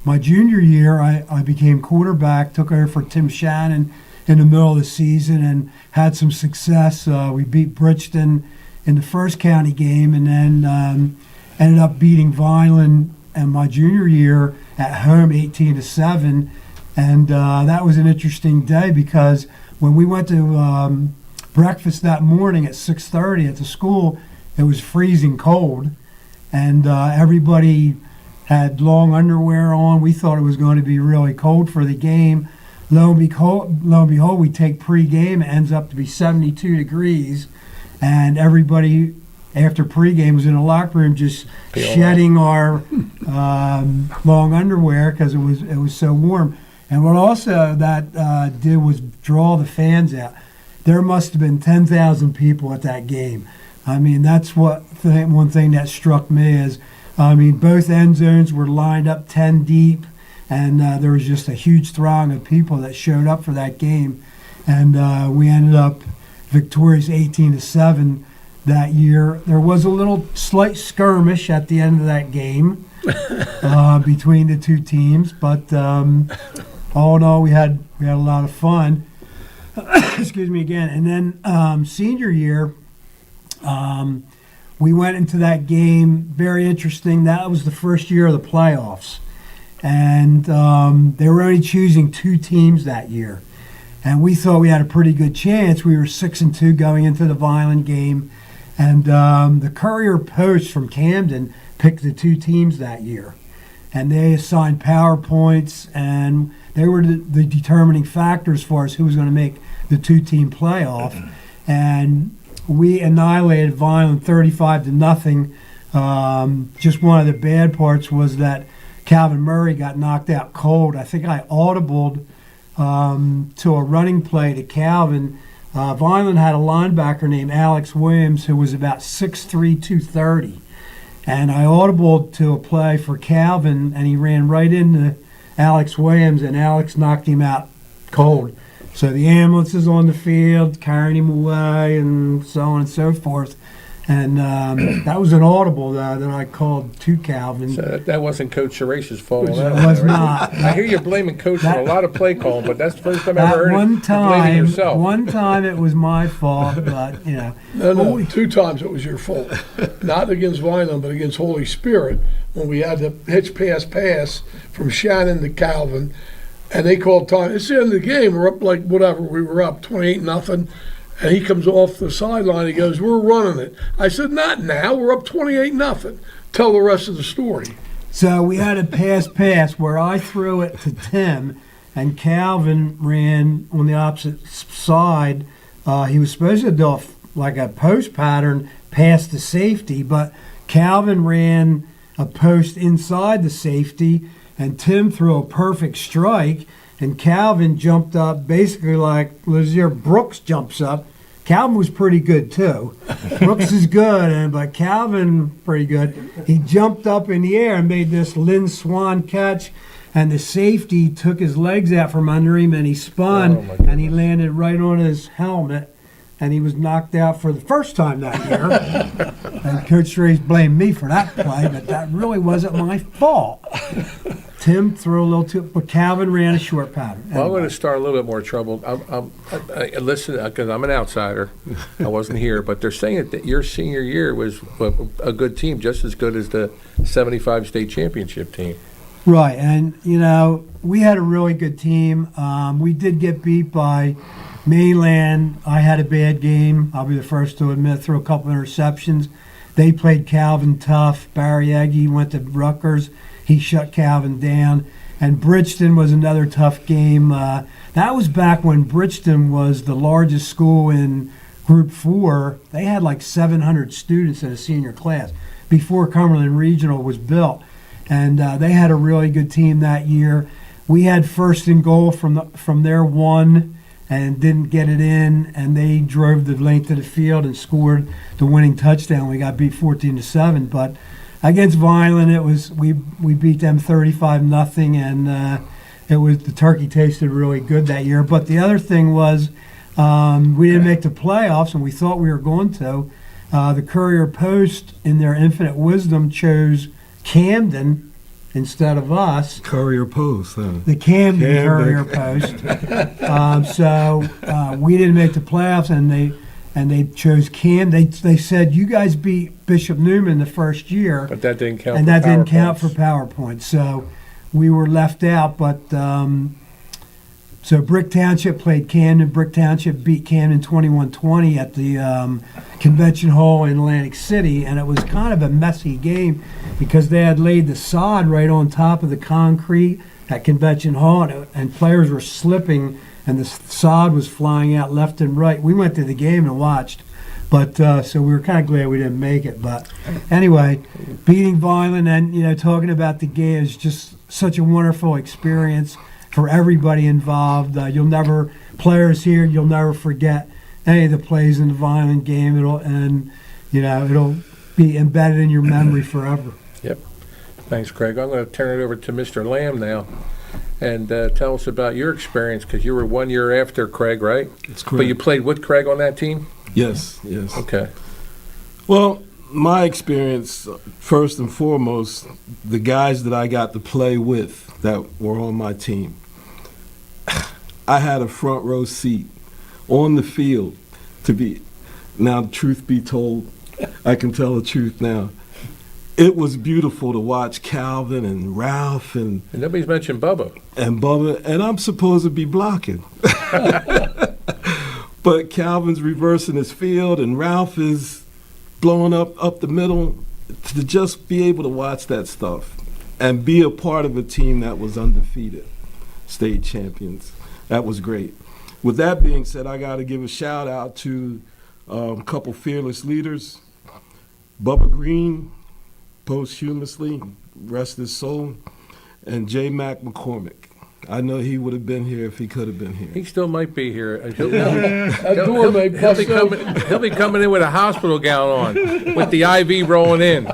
my junior year, I became quarterback, took over for Tim Shannon in the middle of the season and had some success. We beat Bridgeton in the first county game, and then ended up beating Vineland in my junior year at home 18-7. And that was an interesting day because when we went to breakfast that morning at 6:30 at the school, it was freezing cold, and everybody had long underwear on. We thought it was going to be really cold for the game. Lo and behold, we take pregame. It ends up to be 72 degrees, and everybody after pregame was in the locker room just shedding our long underwear because it was so warm. And what also that did was draw the fans out. There must have been 10,000 people at that game. I mean, that's one thing that struck me is, I mean, both end zones were lined up 10 deep, and there was just a huge throng of people that showed up for that game. And we ended up victorious 18-7 that year. There was a little slight skirmish at the end of that game between the two teams, but all in all, we had a lot of fun. Excuse me again. And then senior year, we went into that game. Very interesting. That was the first year of the playoffs, and they were only choosing 2 teams that year. And we thought we had a pretty good chance. We were 6-2 going into the Vineland game, and the Courier Post from Camden picked the 2 teams that year, and they assigned PowerPoints, and they were the determining factor as far as who was going to make the 2-team playoff. And we annihilated Vineland 35-0. Just one of the bad parts was that Calvin Murray got knocked out cold. I think I audibled to a running play to Calvin. Vineland had a linebacker named Alex Williams who was about 6'3", 230. And I audibled to a play for Calvin, and he ran right into Alex Williams, and Alex knocked him out cold. So the ambulance is on the field, carrying him away, and so on and so forth. And that was an audible that I called to Calvin. So that wasn't Coach Surace's fault. It was not. I hear you blaming Coach for a lot of play calling, but that's the first time I ever heard one it. You're blaming yourself. One time it was my fault, but, you know. No, 2 times it was your fault. Not against Vineland, but against Holy Spirit, when we had the hitch pass from Shannon to Calvin, and they called time. It's the end of the game. We're up like whatever. We were up 28-0. And he comes off the sideline. He goes, "We're running it." I said, "Not now. We're up 28-0. Tell the rest of the story." So we had a pass where I threw it to Tim, and Calvin ran on the opposite side. He was supposed to do like a post pattern past the safety, but Calvin ran a post inside the safety, and Tim threw a perfect strike, and Calvin jumped up basically like Lazier Brooks jumps up. Calvin was pretty good too. Brooks is good, but Calvin pretty good. He jumped up in the air and made this Lynn Swan catch, and the safety took his legs out from under him, and he spun, and he landed right on his helmet, and he was knocked out for the first time that year. And Coach Surace blamed me for that play, but that really wasn't my fault. Tim threw a little too, but Calvin ran a short pattern. Well, I'm going to start a little bit more trouble. Listen, because I'm an outsider. I wasn't here, but they're saying that your senior year was a good team, just as good as the 75 state championship team. Right, and, you know, we had a really good team. We did get beat by Mainland. I had a bad game. I'll be the first to admit, threw a couple interceptions. They played Calvin tough. Barry Eggy went to Rutgers. He shut Calvin down. And Bridgeton was another tough game. That was back when Bridgeton was the largest school in Group 4. They had like 700 students in a senior class before Cumberland Regional was built. And they had a really good team that year. We had first and goal from their 1 and didn't get it in, and they drove the length of the field and scored the winning touchdown. We got beat 14-7, but against Vineland, it was we beat them 35-0, and it was the turkey tasted really good that year. But the other thing was we didn't make the playoffs, and we thought we were going to. The Courier Post, in their infinite wisdom, chose Camden instead of us. Courier Post, huh? The Camden Courier Post. So we didn't make the playoffs, and they chose Camden. They said, "You guys beat Bishop Newman the first year," But that didn't count. and that didn't count for PowerPoint. So we were left out. But So Brick Township played Camden. Brick Township beat Camden 21-20 at the Convention Hall in Atlantic City, and it was kind of a messy game because they had laid the sod right on top of the concrete at Convention Hall, and players were slipping, and the sod was flying out left and right. We went to the game and watched, but so we were kind of glad we didn't make it. But anyway, beating Vineland and talking about the game is just such a wonderful experience for everybody involved. Players here, you'll never forget any of the plays in the Vineland game. It'll be embedded in your memory forever. Yep. Thanks, Craig. I'm going to turn it over to Mr. Lamb now, and tell us about your experience, because you were 1 year after Craig, right? That's correct. But you played with Craig on that team? Yes. Okay. Well, my experience, first and foremost, the guys that I got to play with that were on my team, I had a front row seat on the field to be. Now, truth be told, I can tell the truth now. It was beautiful to watch Calvin and Ralph and nobody's mentioned Bubba. And I'm supposed to be blocking. But Calvin's reversing his field and Ralph is blowing up the middle. To just be able to watch that stuff and be a part of a team that was undefeated, state champions, that was great. With that being said, I got to give a shout out to a couple fearless leaders. Bubba Green, posthumously, rest his soul, and J. Mac McCormick. I know he would have been here if he could have been here. He still might be here. That door may bust open. He'll be coming in with a hospital gown on, with the IV rolling in.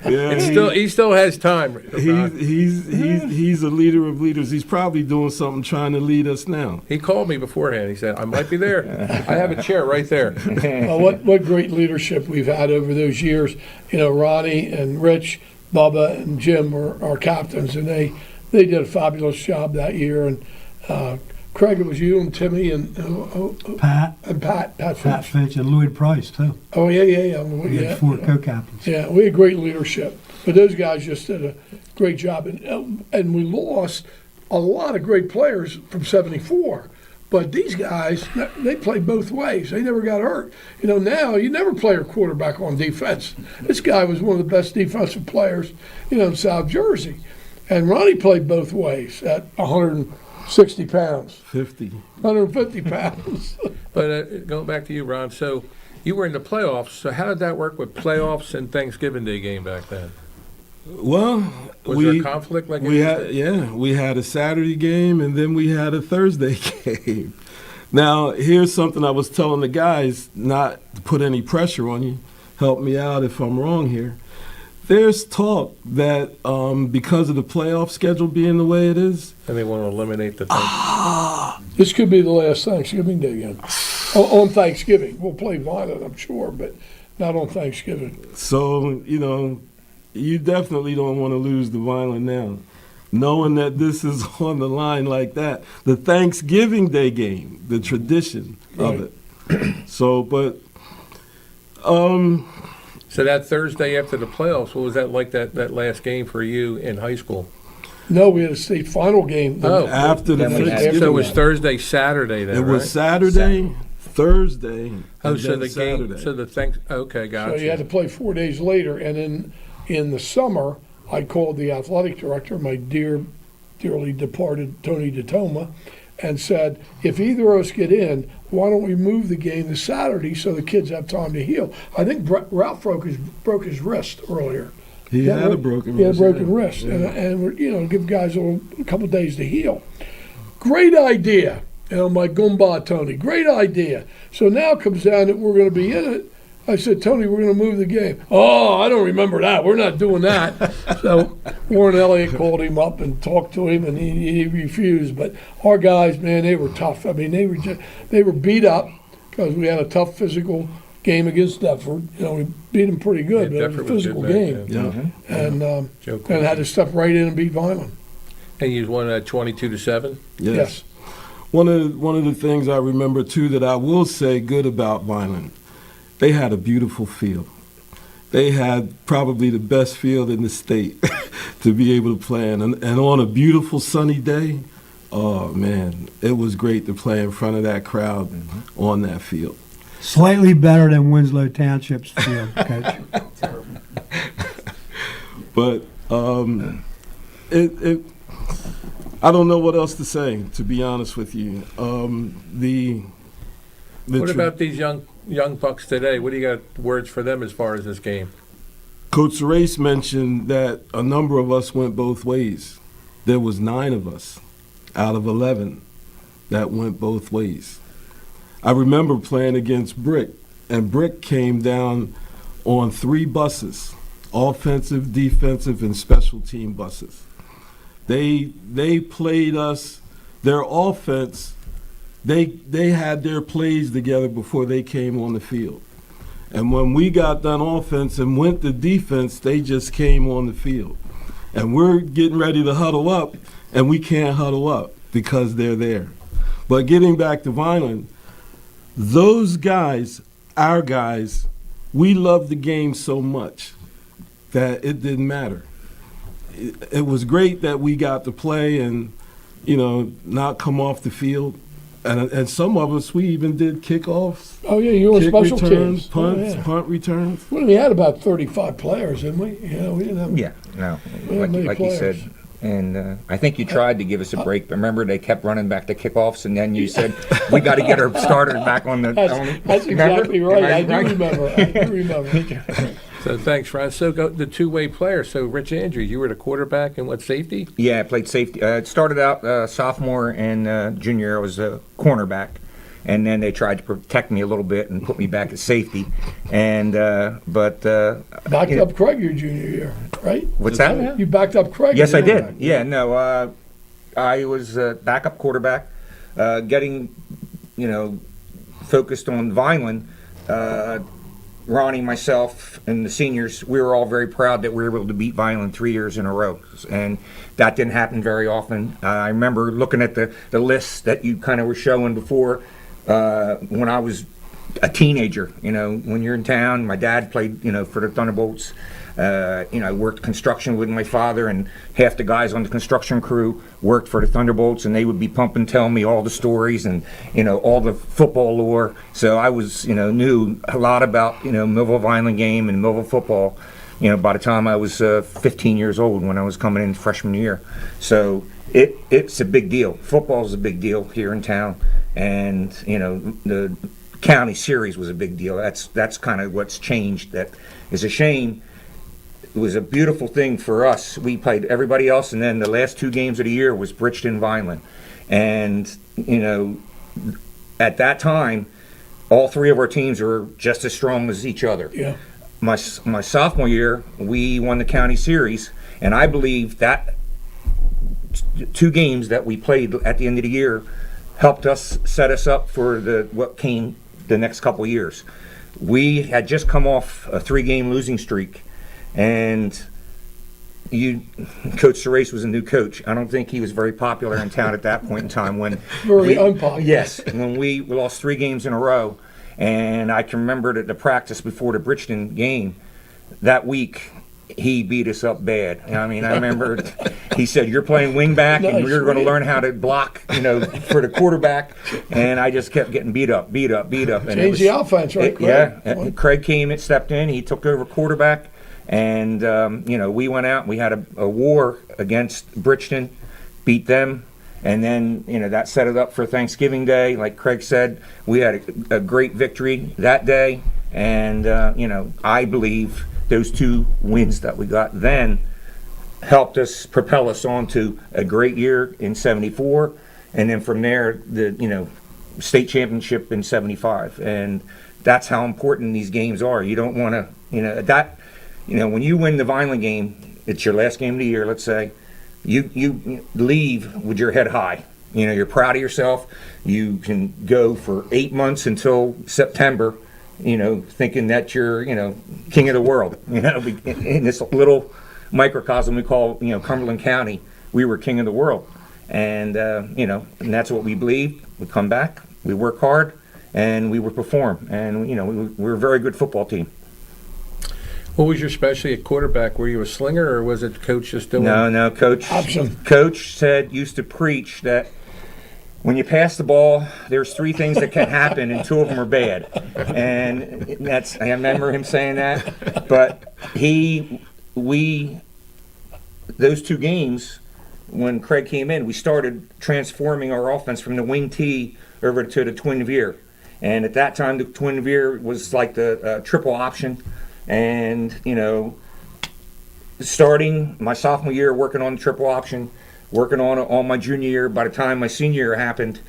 Yeah, he still has time. He's a leader of leaders. He's probably doing something trying to lead us now. He called me beforehand. He said, I might be there. I have a chair right there. What great leadership we've had over those years. Ronnie and Rich, Bubba and Jim were our captains, and they did a fabulous job that year. And Craig, it was you and Timmy and Pat Finch and Lloyd Price too. Oh yeah. We had 4 co-captains. Yeah, we had great leadership, but those guys just did a great job, and we lost a lot of great players from '74. But these guys, they played both ways. They never got hurt. Now you never play a quarterback on defense. This guy was one of the best defensive players, in South Jersey. And Ronnie played both ways at 160 pounds. 150 pounds. But going back to you, Ron, so you were in the playoffs. So how did that work with playoffs and Thanksgiving Day game back then? Well, was there a conflict like we had a Saturday game and then we had a Thursday game. Now, here's something I was telling the guys, not to put any pressure on you. Help me out if I'm wrong here. There's talk that because of the playoff schedule being the way it is, and they want to eliminate the. This could be the last Thanksgiving Day game. On Thanksgiving, we'll play Vineland, I'm sure, but not on Thanksgiving. So you definitely don't want to lose the Vineland now, knowing that this is on the line like that. The Thanksgiving Day game, the tradition of it. So, but. So that Thursday after the playoffs, what was that like, that last game for you in high school? No, we had a state final game. After the Thanksgiving. So it was Thursday, Saturday then, It was Saturday, Thursday, so the Saturday. Okay, gotcha. So you had to play 4 days later, and then in the summer, I called the athletic director, my dearly departed Tony Detoma, and said, if either of us get in, why don't we move the game to Saturday so the kids have time to heal? I think Ralph broke his wrist earlier. He had a broken wrist. He had a broken wrist, and give guys a couple of days to heal. Great idea. My Goomba Tony, great idea. So now it comes down that we're going to be in it. I said, Tony, we're going to move the game. Oh, I don't remember that. We're not doing that. So Warren Elliott called him up and talked to him, and he refused. But our guys, man, they were tough. I mean, they were beat up because we had a tough physical game against Deptford. We beat them pretty good, but it was a physical game. Yeah. And had to step right in and beat Vineland. And you won 22-7? Yes. One of the things I remember, too, that I will say good about Vineland, they had a beautiful field. They had probably the best field in the state to be able to play in. And on a beautiful sunny day, Oh man, it was great to play in front of that crowd on that field. Slightly better than Winslow Township's field, Coach. But I don't know what else to say, to be honest with you. What about these young bucks today? What do you got words for them as far as this game? Coach Surace mentioned that a number of us went both ways. There was 9 of us out of 11 that went both ways. I remember playing against Brick, and Brick came down on 3 buses, offensive, defensive, and special team buses. They played us, their offense, they had their plays together before they came on the field. And when we got done offense and went to defense, they just came on the field. And we're getting ready to huddle up, and we can't huddle up because they're there. But getting back to Vineland, those guys, our guys, we loved the game so much that it didn't matter. It was great that we got to play and, not come off the field. And some of us, we even did kickoffs. Oh, yeah, you were kick special returns, teams. punts, Oh, yeah. punt returns. Well, we had about 35 players, didn't we? We didn't have. Yeah, no, We had many like you said. players. And I think you tried to give us a break. Remember, they kept running back to kickoffs, and then you said, we got to get our starters back on the... That's exactly right. I do remember. So thanks, Ron. So go the two-way player. So Rich Andries, you were the quarterback and what, safety? Yeah, I played safety. It started out sophomore and junior year. I was a cornerback. And then they tried to protect me a little bit and put me back at safety. And Backed up Craig your junior year, right? What's that? You backed up Craig. Yes, I your did. Yeah, no, I was backup quarterback, getting, focused on Vineland. Ronnie, myself, and the seniors, we were all very proud that we were able to beat Vineland 3 years in a row. And that didn't happen very often. I remember looking at the list that you kind of were showing before when I was a teenager. When you're in town, my dad played, for the Thunderbolts. I worked construction with my father, and half the guys on the construction crew worked for the Thunderbolts, and they would be pumping, telling me all the stories and, all the football lore. So I was, knew a lot about, Millville Vineland game and Millville football, by the time I was 15 years old when I was coming in freshman year. So it's a big deal. Football is a big deal here in town, and, the county series was a big deal. That's kind of what's changed. That is a shame. It was a beautiful thing for us. We played everybody else, and then the last 2 games of the year was Bridgeton Vineland. And, at that time, all 3 of our teams were just as strong as each other. Yeah. My sophomore year, we won the county series, and I believe that 2 games that we played at the end of the year helped us set us up for what came the next couple of years. We had just come off a 3-game losing streak. And Coach Surace was a new coach. I don't think he was very popular in town at that point in time. Very unpopular. Yes, when we lost 3 games in a row. And I can remember that the practice before the Bridgeton game that week, he beat us up bad. I mean, I remember he said, "You're playing wing back, and you're going to learn how to block, for the quarterback." And I just kept getting beat up. And Change the offense, right? Yeah. Craig came and stepped in. He took over quarterback. And, we went out and we had a war against Bridgeton, beat them. And then, that set it up for Thanksgiving Day. Like Craig said, we had a great victory that day. And, I believe those 2 wins that we got then helped us propel us on to a great year in 74. And then from there, the, state championship in 75. And that's how important these games are. You don't want to, when you win the Vineland game, it's your last game of the year, let's say, you leave with your head high. You're proud of yourself. You can go for 8 months until September, thinking that you're, king of the world. In this little microcosm we call, Cumberland County, we were king of the world. And, and that's what we believe. We come back, we work hard, and we would perform. And, we're a very good football team. What was your specialty at quarterback? Were you a slinger, or was it coach just doing? No, Coach. Option. Coach used to preach that when you pass the ball, there's three things that can happen, and two of them are bad. And I remember him saying that. But those two games, when Craig came in, we started transforming our offense from the wing T over to the twin veer. And at that time, the twin veer was like the triple option. And, starting my sophomore year, working on the triple option, working on it all my junior year. By the time my senior year happened,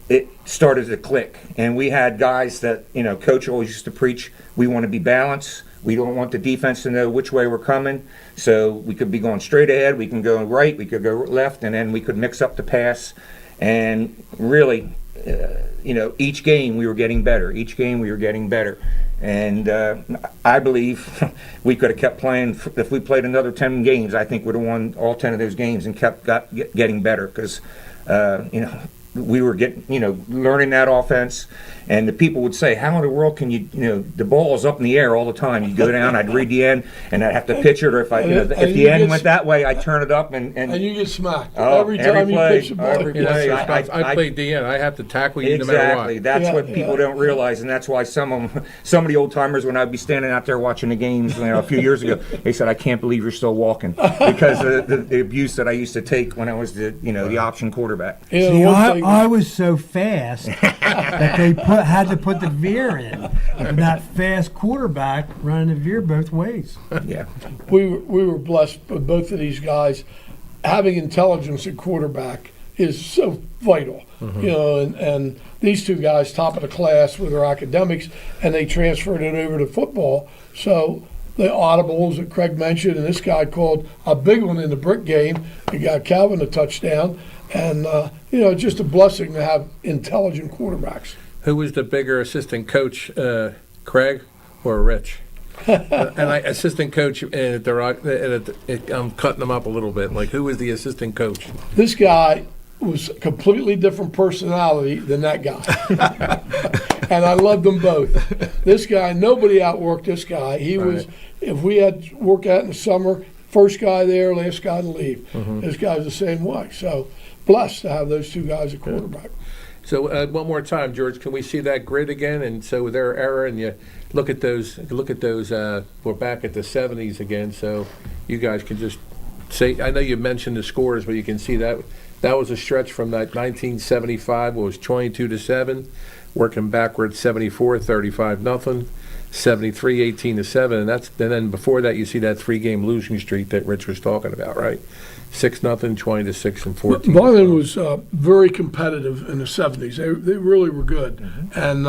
it started to click. And we had guys that, Coach always used to preach, we want to be balanced. We don't want the defense to know which way we're coming. So we could be going straight ahead, we can go right, we could go left, and then we could mix up the pass. And really, each game we were getting better. And I believe we could have kept playing. If we played another 10 games, I think we'd have won all 10 of those games and kept getting better because, we were learning that offense. And the people would say, how in the world can you, the ball is up in the air all the time. You go down, I'd read the end, and I'd have to pitch it, or if the end went that way, I'd turn it up. And you get smacked. Every time you play, pitch the ball. I played DN. I have to tackle you no matter exactly. what. That's what people don't realize, and that's why some of the old timers, when I'd be standing out there watching the games, a few years ago, they said, "I can't believe you're still walking," because of the abuse that I used to take when I was the option quarterback. See, I was so fast that they had to put the veer in, and that fast quarterback running the veer both ways. Yeah, we were blessed with both of these guys. Having intelligence at quarterback is so vital, and these two guys, top of the class with their academics, and they transferred it over to football. So the audibles that Craig mentioned, and this guy called a big one in the brick game. He got Calvin a touchdown, and just a blessing to have intelligent quarterbacks. Who was the bigger assistant coach, Craig or Rich? Assistant coach, and I'm cutting them up a little bit. Like, who was the assistant coach? This guy was a completely different personality than that guy. And I loved them both. This guy, nobody outworked this guy. He was, if we had work out in the summer, first guy there, last guy to leave. This guy's the same way. So blessed to have those two guys at quarterback. So one more time, George, can we see that grid again? And so their error, and you look at those. We're back at the 70s again. So you guys can just say. I know you mentioned the scores, but you can see that was a stretch from that 1975. It was 22-7, working backwards 74-35 nothing, 73 18-7, and then before that you see that 3-game losing streak that Rich was talking about, right? 6-0, 20-6, and 14. Vineland was very competitive in the 70s. They really were good. And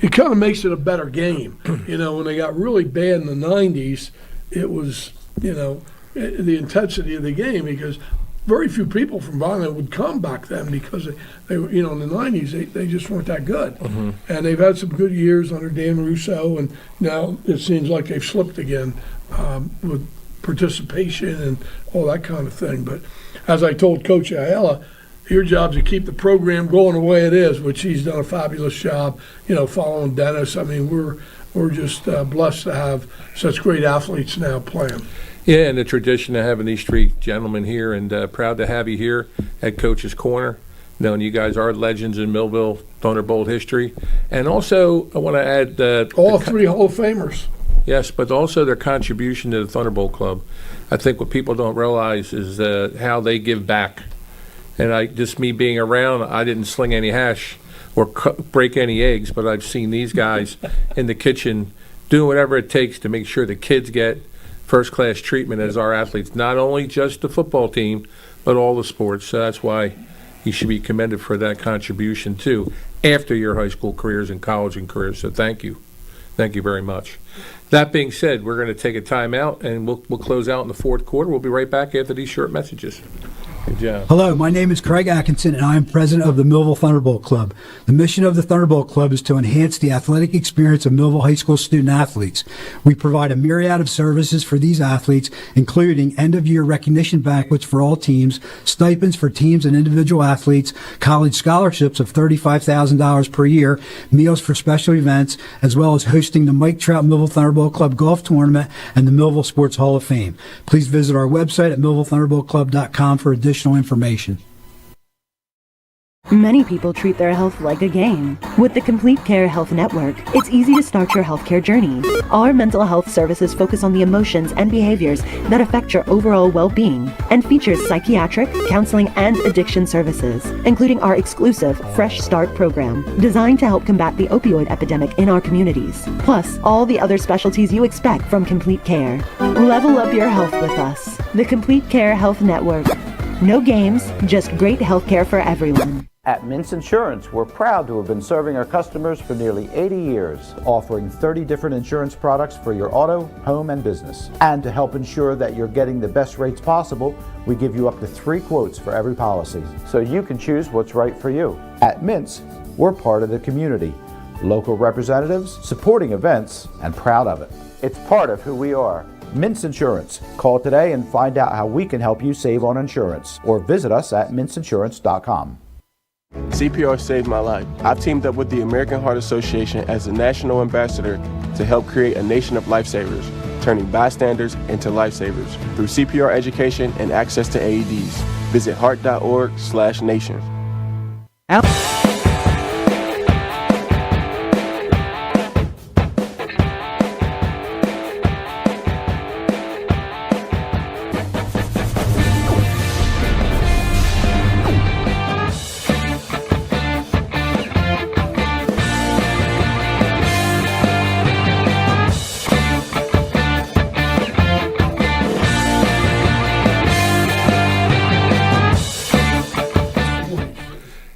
it kind of makes it a better game. When they got really bad in the 90s, it was, the intensity of the game, because very few people from Vineland would come back then because they were, in the 90s, they just weren't that good. And they've had some good years under Dan Russo, and now it seems like they've slipped again with participation and all that kind of thing. But as I told Coach Ayala, your job's to keep the program going the way it is, which he's done a fabulous job, following Dennis. I mean, we're just blessed to have such great athletes now playing. Yeah, and the tradition of having these three gentlemen here, and proud to have you here at Coach's Corner, knowing you guys are legends in Millville Thunderbolt history. And also, I want to add all three Hall of Famers. Yes, but also their contribution to the Thunderbolt Club. I think what people don't realize is how they give back. And just me being around, I didn't sling any hash or break any eggs, but I've seen these guys in the kitchen doing whatever it takes to make sure the kids get first-class treatment as our athletes, not only just the football team, but all the sports. So that's why you should be commended for that contribution, too, after your high school careers and college and careers. So thank you. Thank you very much. That being said, we're going to take a timeout, and we'll close out in the fourth quarter. We'll be right back after these short messages. Good job. Hello, my name is Craig Atkinson, and I am president of the Millville Thunderbolt Club. The mission of the Thunderbolt Club is to enhance the athletic experience of Millville High School student athletes. We provide a myriad of services for these athletes, including end-of-year recognition banquets for all teams, stipends for teams and individual athletes, college scholarships of $35,000 per year, meals for special events, as well as hosting the Mike Trout Millville Thunderbolt Club Golf Tournament and the Millville Sports Hall of Fame. Please visit our website at millvillethunderboltclub.com for additional information. Many people treat their health like a game. With the Complete Care Health Network, it's easy to start your healthcare journey. Our mental health services focus on the emotions and behaviors that affect your overall well-being and features psychiatric, counseling, and addiction services, including our exclusive Fresh Start program, designed to help combat the opioid epidemic in our communities, plus all the other specialties you expect from Complete Care. Level up your health with us. The Complete Care Health Network. No games, just great healthcare for everyone. At Mintz Insurance, we're proud to have been serving our customers for nearly 80 years, offering 30 different insurance products for your auto, home, and business. And to help ensure that you're getting the best rates possible, we give you up to 3 quotes for every policy, so you can choose what's right for you. At Mintz, we're part of the community, local representatives, supporting events, and proud of it. It's part of who we are. Mintz Insurance. Call today and find out how we can help you save on insurance, or visit us at mintzinsurance.com. CPR saved my life. I've teamed up with the American Heart Association as a national ambassador to help create a nation of lifesavers, turning bystanders into lifesavers through CPR education and access to AEDs. Visit heart.org/nation.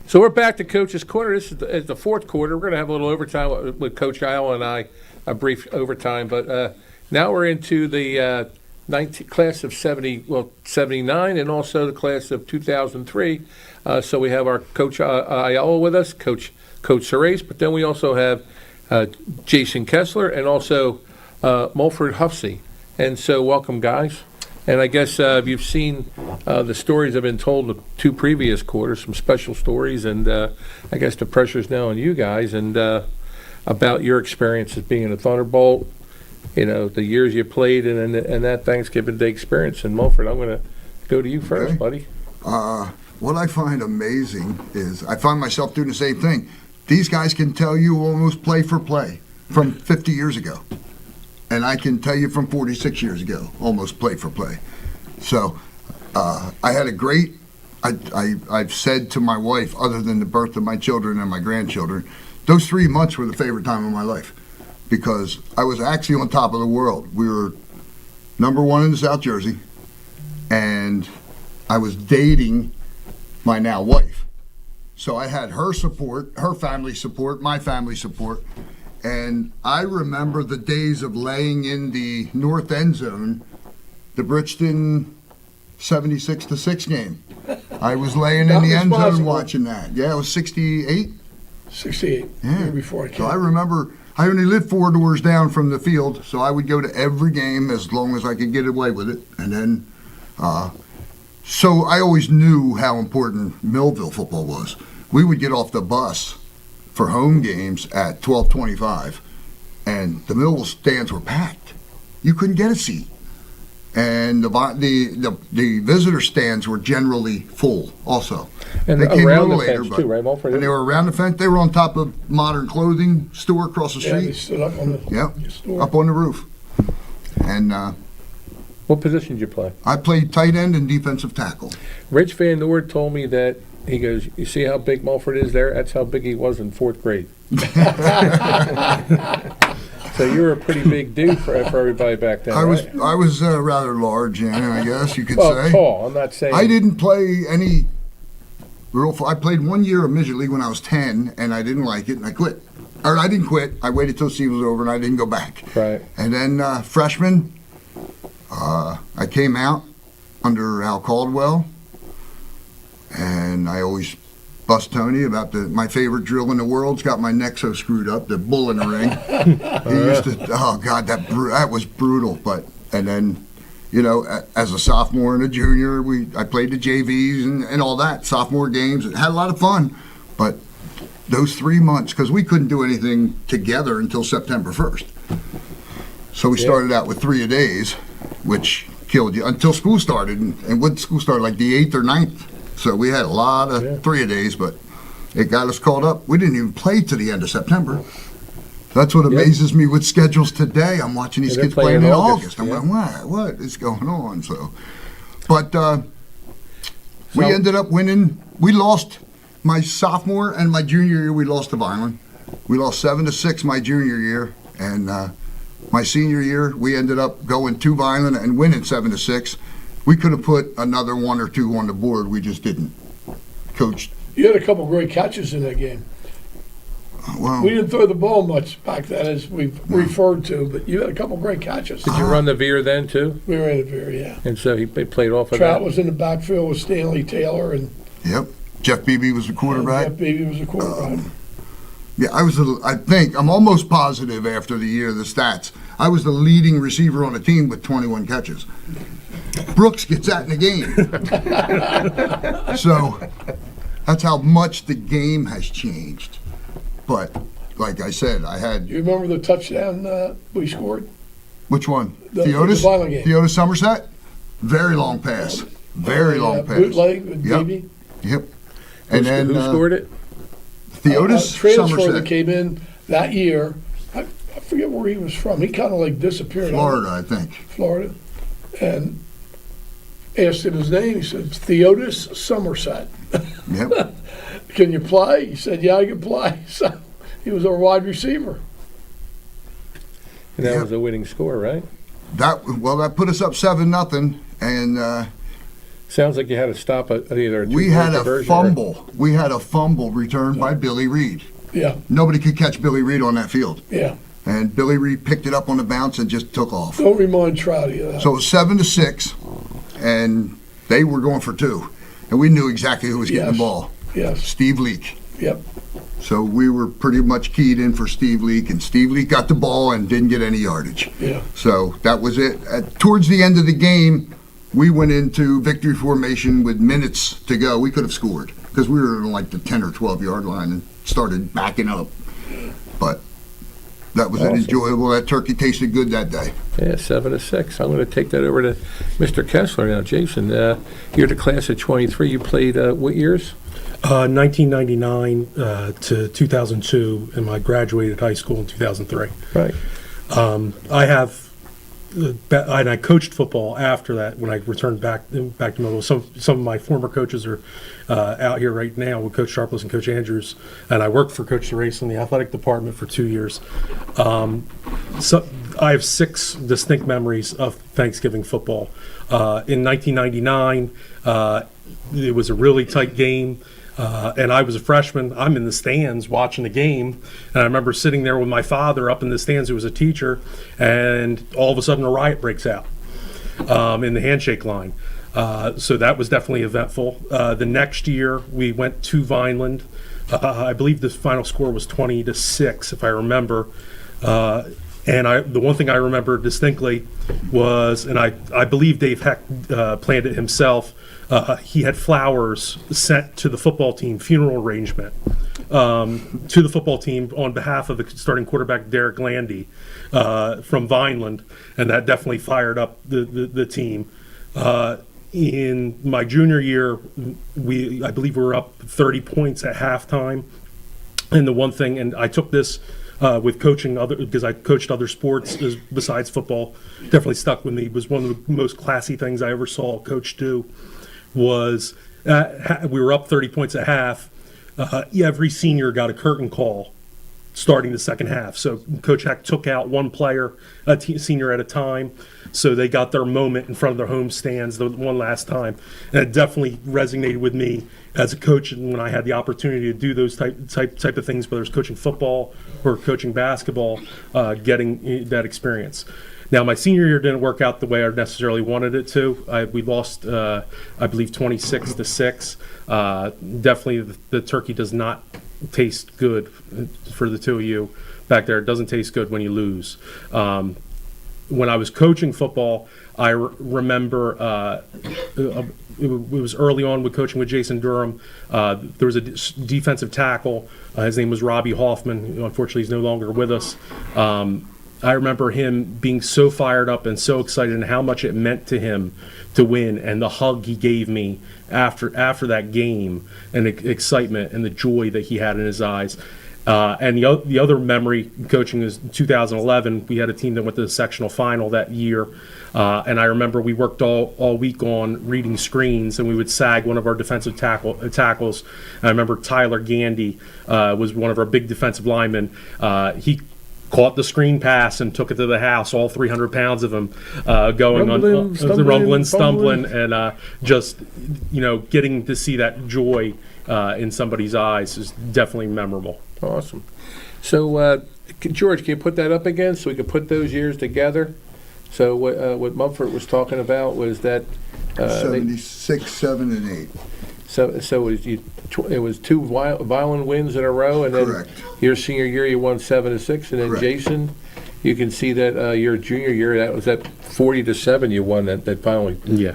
So we're back to Coach's Corner. This is the fourth quarter. We're going to have a little overtime with Coach Ayala and I, a brief overtime. But now we're into the class of 79, and also the class of 2003. So we have our Coach Ayala with us, Coach Surace, but then we also have Jason Kessier and also Mumford Hufsey. And so welcome, guys. And I guess you've seen the stories have been told the 2 previous quarters, some special stories, and I guess the pressure's now on you guys and about your experience as being a Thunderbolt, you know, the years you played and that Thanksgiving Day experience. And Mumford, I'm going to go to you first, buddy. What I find amazing is I find myself doing the same thing. These guys can tell you almost play for play from 50 years ago. And I can tell you from 46 years ago, almost play for play. So I had a great, I've said to my wife, other than the birth of my children and my grandchildren, those 3 months were the favorite time of my life because I was actually on top of the world. We were #1 in South Jersey, and I was dating my now wife. So I had her support, her family support, my family support. And I remember the days of laying in the north end zone, the Bridgeton 76-6 game. I was laying in the end zone watching that. Yeah, it was 68. 68, yeah. Year before I came. So I remember, I only lived 4 doors down from the field, so I would go to every game as long as I could get away with it. And then, so I always knew how important Millville football was. We would get off the bus for home games at 12:25, and the Millville stands were packed. You couldn't get a seat, and the visitor stands were generally full also. And they came around a little the later, fence too, right, Mumford? And they were around the fence. They were on top of Modern Clothing store across the Yeah, street. they stood up on the store. Up on the roof. And what position did you play? I played tight end and defensive tackle. Rich Van Noord told me that he goes, you see how big Mumford is there? That's how big he was in 4th grade. So you were a pretty big dude for everybody back then, I right? was rather large, yeah, I guess you could well, say. Tall, I'm not saying. I didn't play any I played 1 year of Midget League when I was 10, and I didn't like it, and I quit. Or I didn't quit. I waited till the season was over, and I didn't go back. Right. And then freshman, I came out under Al Caldwell, and I always bust Tony about my favorite drill in the world's got my neck so screwed up, the bull in the ring. He used to, oh God, that was brutal. And then, you know, as a sophomore and a junior, I played the JVs and all that, sophomore games. It had a lot of fun, but those 3 months, because we couldn't do anything together until September 1st. So we started out with 3-a-days, which killed you until school started. And when school started, like the 8th or 9th. So we had a lot of 3-a-days, but It got us called up. We didn't even play to the end of September. That's what amazes me with schedules today. I'm watching these Yeah, kids they're playing playing in in August, August. I'm yeah. going, what is going on? So, but we So- ended up winning. We lost my sophomore and my junior year. We lost to Vineland. We lost 7-6 my junior year, and my senior year we ended up going to Vineland and winning 7-6. We could have put another 1 or 2 on the board. We just didn't. Coach, You had a couple great catches in that game. well, We didn't throw the ball much back then, as we've referred to, but you had a couple great catches. Did you run the veer then too? We were in it very, yeah. And so he played off of Trout that. was in the backfield with Stanley Taylor, and yep. Jeff Beebe was the quarterback. Jeff Beebe was the quarterback. Yeah, I think, I'm almost positive after the year, the stats, I was the leading receiver on the team with 21 catches. Brooks gets that in the game. So that's how much the game has changed. But like I said, I had, You remember the touchdown we scored? which one? The Theotis? Vineland game. Theotis Somerset? Very long pass. Very long pass. Bootleg with Yep. Beebe. Yep. And then Who scored it? Theotis Transfer that Somerset. came in that year. I forget where he was from. He kind of like disappeared. Florida, I think. Florida. And asked him his name. He said, Theotis Somerset. Yep. Can you play? He said, yeah, I can play. So he was our wide receiver. And that Yeah. was a winning score, right? That put us up 7-0, and Sounds like you had to stop at either a we two-point had a conversion or- fumble. We had a fumble returned by Billy Reed. Yeah, Nobody could catch Billy Reed on that field, yeah. and Billy Reed picked it up on the bounce and just took off. Don't remind Trouty of that. So it was 7-6, and they were going for 2, and we knew exactly who was getting Yes. the ball. Yes, Steve Leak. yep. So we were pretty much keyed in for Steve Leak, and Steve Leak got the ball and didn't get any yardage. Yeah. So that was it. Towards the end of the game, we went into victory formation with minutes to go. We could have scored because we were on like the 10 or 12 yard line and started backing up. But that was Awesome. enjoyable. That turkey tasted good that day. Yeah, 7-6. I'm going to take that over to Mr. Kessler now. Jason, you're the class of 23. You played what years? 1999 to 2002, and I graduated high school in 2003. Right. And I coached football after that when I returned back to Millville. Some of my former coaches are out here right now with Coach Sharpless and Coach Andries, and I worked for Coach Surace in the athletic department for 2 years. So I have 6 distinct memories of Thanksgiving football. In 1999, it was a really tight game. And I was a freshman. I'm in the stands watching the game, and I remember sitting there with my father up in the stands, who was a teacher, and all of a sudden a riot breaks out in the handshake line. So that was definitely eventful. The next year, we went to Vineland. I believe the final score was 20-6, if I remember. And the one thing I remember distinctly was, and I believe Dave Heck planned it himself, he had flowers sent to the football team, funeral arrangement, to the football team on behalf of the starting quarterback, Derek Landy, from Vineland, and that definitely fired up the team. In my junior year, I believe we were up 30 points at halftime. And the one thing, and I took this with coaching because I coached other sports besides football, definitely stuck with me. It was one of the most classy things I ever saw a coach do. Was we were up 30 points at half. Every senior got a curtain call starting the second half. So Coach Heck took out one player, senior at a time, so they got their moment in front of their home stands the one last time. And it definitely resonated with me as a coach, and when I had the opportunity to do those type of things, whether it's coaching football or coaching basketball, getting that experience. Now, my senior year didn't work out the way I necessarily wanted it to. We lost, I believe, 26-6. Definitely, the turkey does not taste good for the two of you back there. It doesn't taste good when you lose. When I was coaching football, I remember it was early on with coaching with Jason Durham. There was a defensive tackle. His name was Robbie Hoffman. Unfortunately, he's no longer with us. I remember him being so fired up and so excited and how much it meant to him to win, and the hug he gave me after that game, and the excitement and the joy that he had in his eyes. And the other memory coaching is 2011. We had a team that went to the sectional final that year, and I remember we worked all week on reading screens, and we would sag one of our defensive tackles. And I remember Tyler Gandy was one of our big defensive linemen. He caught the screen pass and took it to the house, all 300 pounds of him, going rumbling, stumbling, and just, getting to see that joy in somebody's eyes is definitely memorable. Awesome. So, George, can you put that up again so we can put those years together? So what Mumford was talking about was that 76, 7, and 8. So it was two violent wins in a row, and then Correct. your senior year you won 7-6, and then Correct. Jason, you can see that your junior year that was at 40-7 you won that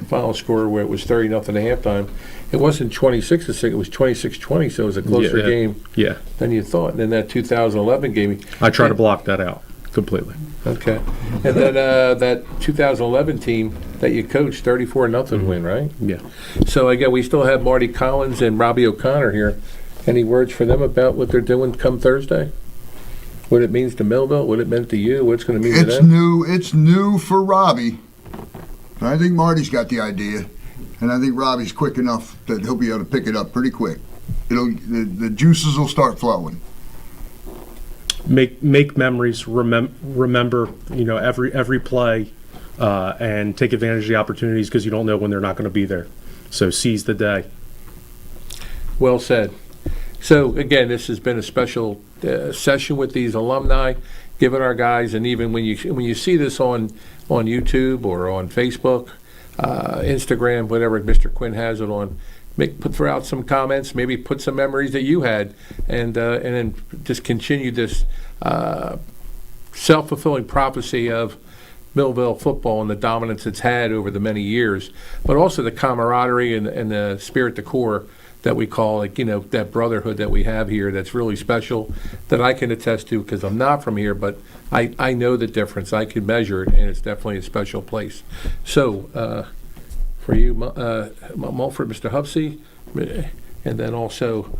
final score where it was 30-0 at halftime. It wasn't 26-6, it was 26-20, so it was a closer game than you thought. And then that 2011 game, I try to block that out completely. Okay, and then that 2011 team that you coached, 34-0 win, right? Yeah. So again, we still have Marty Collins and Robbie O'Connor here. Any words for them about what they're doing come Thursday? What it means to Millville? What it meant to you? What it's going to mean to them? It's new for Robbie. I think Marty's got the idea, and I think Robbie's quick enough that he'll be able to pick it up pretty quick. The juices will start flowing. Make memories. Remember, every play, and take advantage of the opportunities because you don't know when they're not going to be there. So seize the day. Well said. So again, this has been a special session with these alumni, giving our guys, and even when you see this on YouTube or on Facebook, Instagram, whatever Mr. Quinn has it on, throw out some comments, maybe put some memories that you had, and then just continue this self-fulfilling prophecy of Millville football and the dominance it's had over the many years, but also the camaraderie and the spirit de corps that we call, that brotherhood that we have here that's really special, that I can attest to because I'm not from here, but I know the difference. I can measure it, and it's definitely a special place. So for you, Mumford, Mr. Hufsey, and then also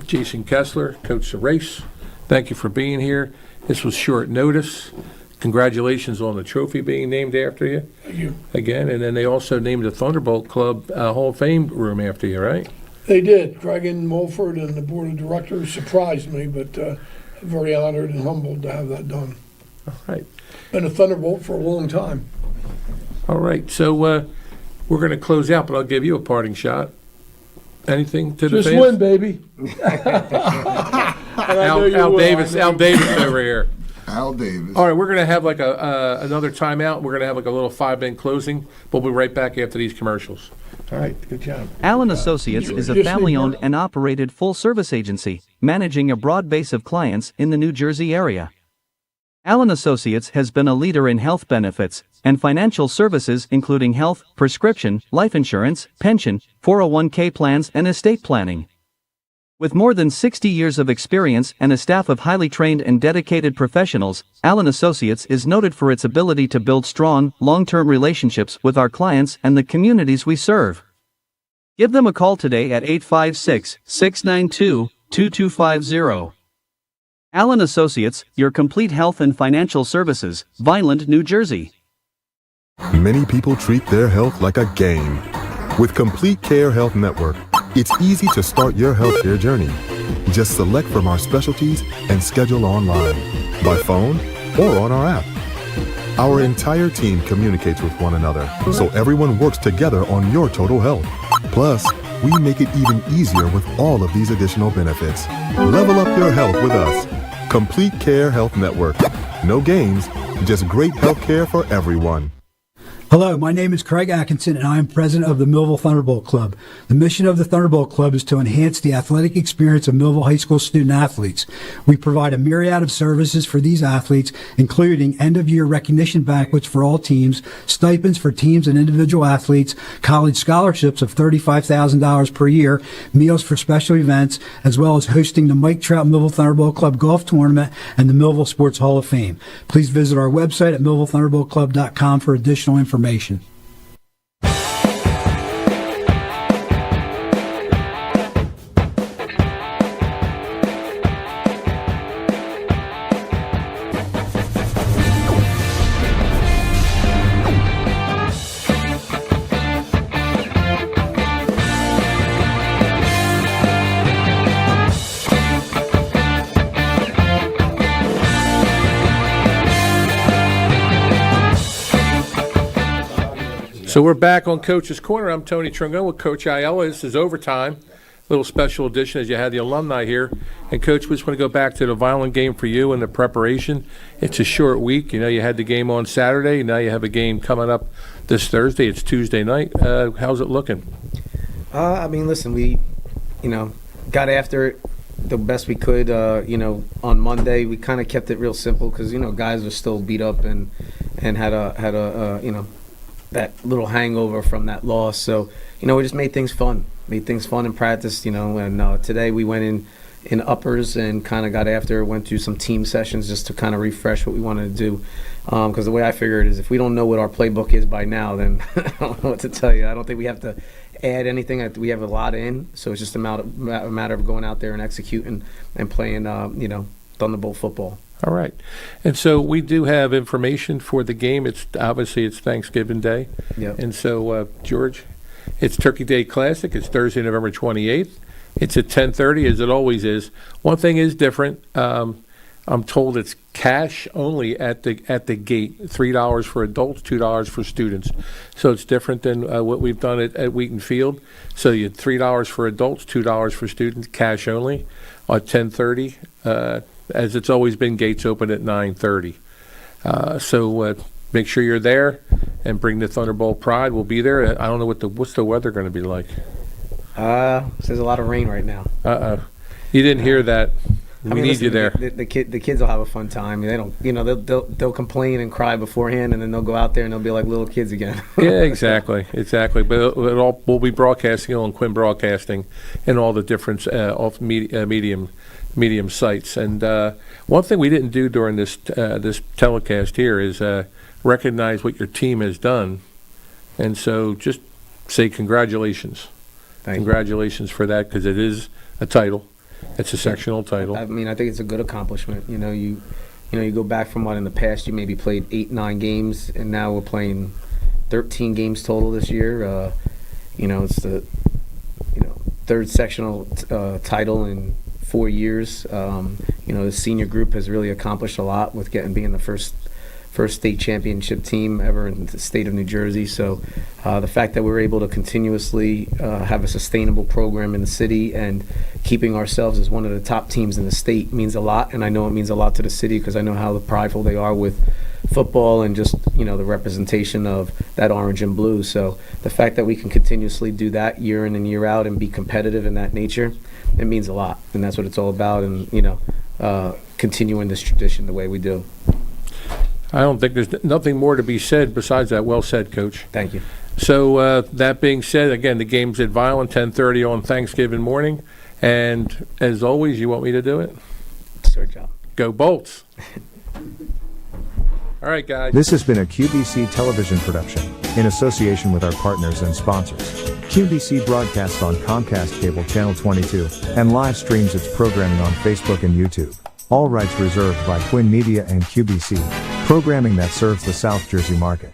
Jason Kessler, Coach Surace, thank you for being here. This was short notice. Congratulations on the trophy being named after you. Thank you. Again, and then they also named the Thunderbolt Club Hall of Fame room after you, right? They did. Craig and Mulford and the board of directors surprised me, but I'm very honored and humbled to have that done. All right. Been a Thunderbolt for a long time. All right. So we're going to close out, but I'll give you a parting shot. Anything to the Just fans? win, baby. Al Davis over here. Al Davis. All right, we're going to have like another timeout. We're going to have like a little 5-minute closing. We'll be right back after these commercials. All right, good job. Allen Associates is a family-owned and operated full-service agency, managing a broad base of clients in the New Jersey area. Allen Associates has been a leader in health benefits and financial services including health, prescription, life insurance, pension, 401k plans, and estate planning. With more than 60 years of experience and a staff of highly trained and dedicated professionals, Allen Associates is noted for its ability to build strong, long-term relationships with our clients and the communities we serve. Give them a call today at 856-692-2250. Allen Associates, your complete health and financial services, Vineland, New Jersey. Many people treat their health like a game. With Complete Care Health Network, it's easy to start your healthcare journey. Just select from our specialties and schedule online, by phone, or on our app. Our entire team communicates with one another, so everyone works together on your total health. Plus, we make it even easier with all of these additional benefits. Level up your health with us. Complete Care Health Network. No games, just great healthcare for everyone. Hello, my name is Craig Atkinson, and I am president of the Millville Thunderbolt Club. The mission of the Thunderbolt Club is to enhance the athletic experience of Millville High School student athletes. We provide a myriad of services for these athletes, including end-of-year recognition banquets for all teams, stipends for teams and individual athletes, college scholarships of $35,000 per year, meals for special events, as well as hosting the Mike Trout Millville Thunderbolt Club Golf Tournament and the Millville Sports Hall of Fame. Please visit our website at millvillethunderboltclub.com for additional information. So we're back on Coach's Corner. I'm Tony Trogone with Coach Ayala. This is overtime. Little special edition as you had the alumni here. And Coach, we just want to go back to the Vineland game for you and the preparation. It's a short week. You know, you had the game on Saturday. Now you have a game coming up this Thursday. It's Tuesday night. How's it looking? I mean, listen, we, got after it the best we could. On Monday we kind of kept it real simple because guys were still beat up and had a that little hangover from that loss. So we just made things fun in practice. And today we went in uppers and kind of got after. Went through some team sessions just to kind of refresh what we wanted to do. Because the way I figure it is, if we don't know what our playbook is by now, then I don't know what to tell you. I don't think we have to add anything. We have a lot in, so it's just a matter of going out there and executing and playing, Thunderbolt football. All right. And so we do have information for the game. It's Thanksgiving Day. Yep. And so, George, it's Turkey Day Classic. It's Thursday, November 28th. It's at 10:30, as it always is. One thing is different. I'm told it's cash only at the gate. $3 for adults, $2 for students. So it's different than what we've done at Wheaton Field. So you had $3 for adults, $2 for students, cash only at 10:30. As it's always been, gates open at 9:30. So make sure you're there and bring the Thunderbolt pride. We'll be there. I don't know what's the weather going to be like. There's a lot of rain right now. You didn't hear that. We need you there. The kids will have a fun time. They don't, they'll complain and cry beforehand, and then they'll go out there and they'll be like little kids again. Yeah, exactly. But we'll be broadcasting on Quinn Broadcasting and all the different off medium sites. And one thing we didn't do during this telecast here is recognize what your team has done, and so just say congratulations. Congratulations for that, because it is a title. It's a sectional title. I mean, I think it's a good accomplishment. You go back from what in the past you maybe played 8-9 games, and now we're playing 13 games total this year. It's the third sectional title in 4 years. The senior group has really accomplished a lot with being the first state championship team ever in the state of New Jersey. So the fact that we're able to continuously have a sustainable program in the city and keeping ourselves as one of the top teams in the state means a lot. And I know it means a lot to the city because I know how prideful they are with football and just the representation of that orange and blue. So the fact that we can continuously do that year in and year out and be competitive in that nature, it means a lot. And that's what it's all about. And continuing this tradition the way we do. I don't think there's nothing more to be said besides that. Well said, Coach. Thank you. So that being said, again, the game's at Vineland, 10:30 on Thanksgiving morning. And as always, you want me to do it? Sir, job. Go Bolts. All right, guys. This has been a QBC television production in association with our partners and sponsors. QBC broadcasts on Comcast Cable Channel 22 and live streams its programming on Facebook and YouTube. All rights reserved by Quinn Media and QBC, programming that serves the South Jersey market.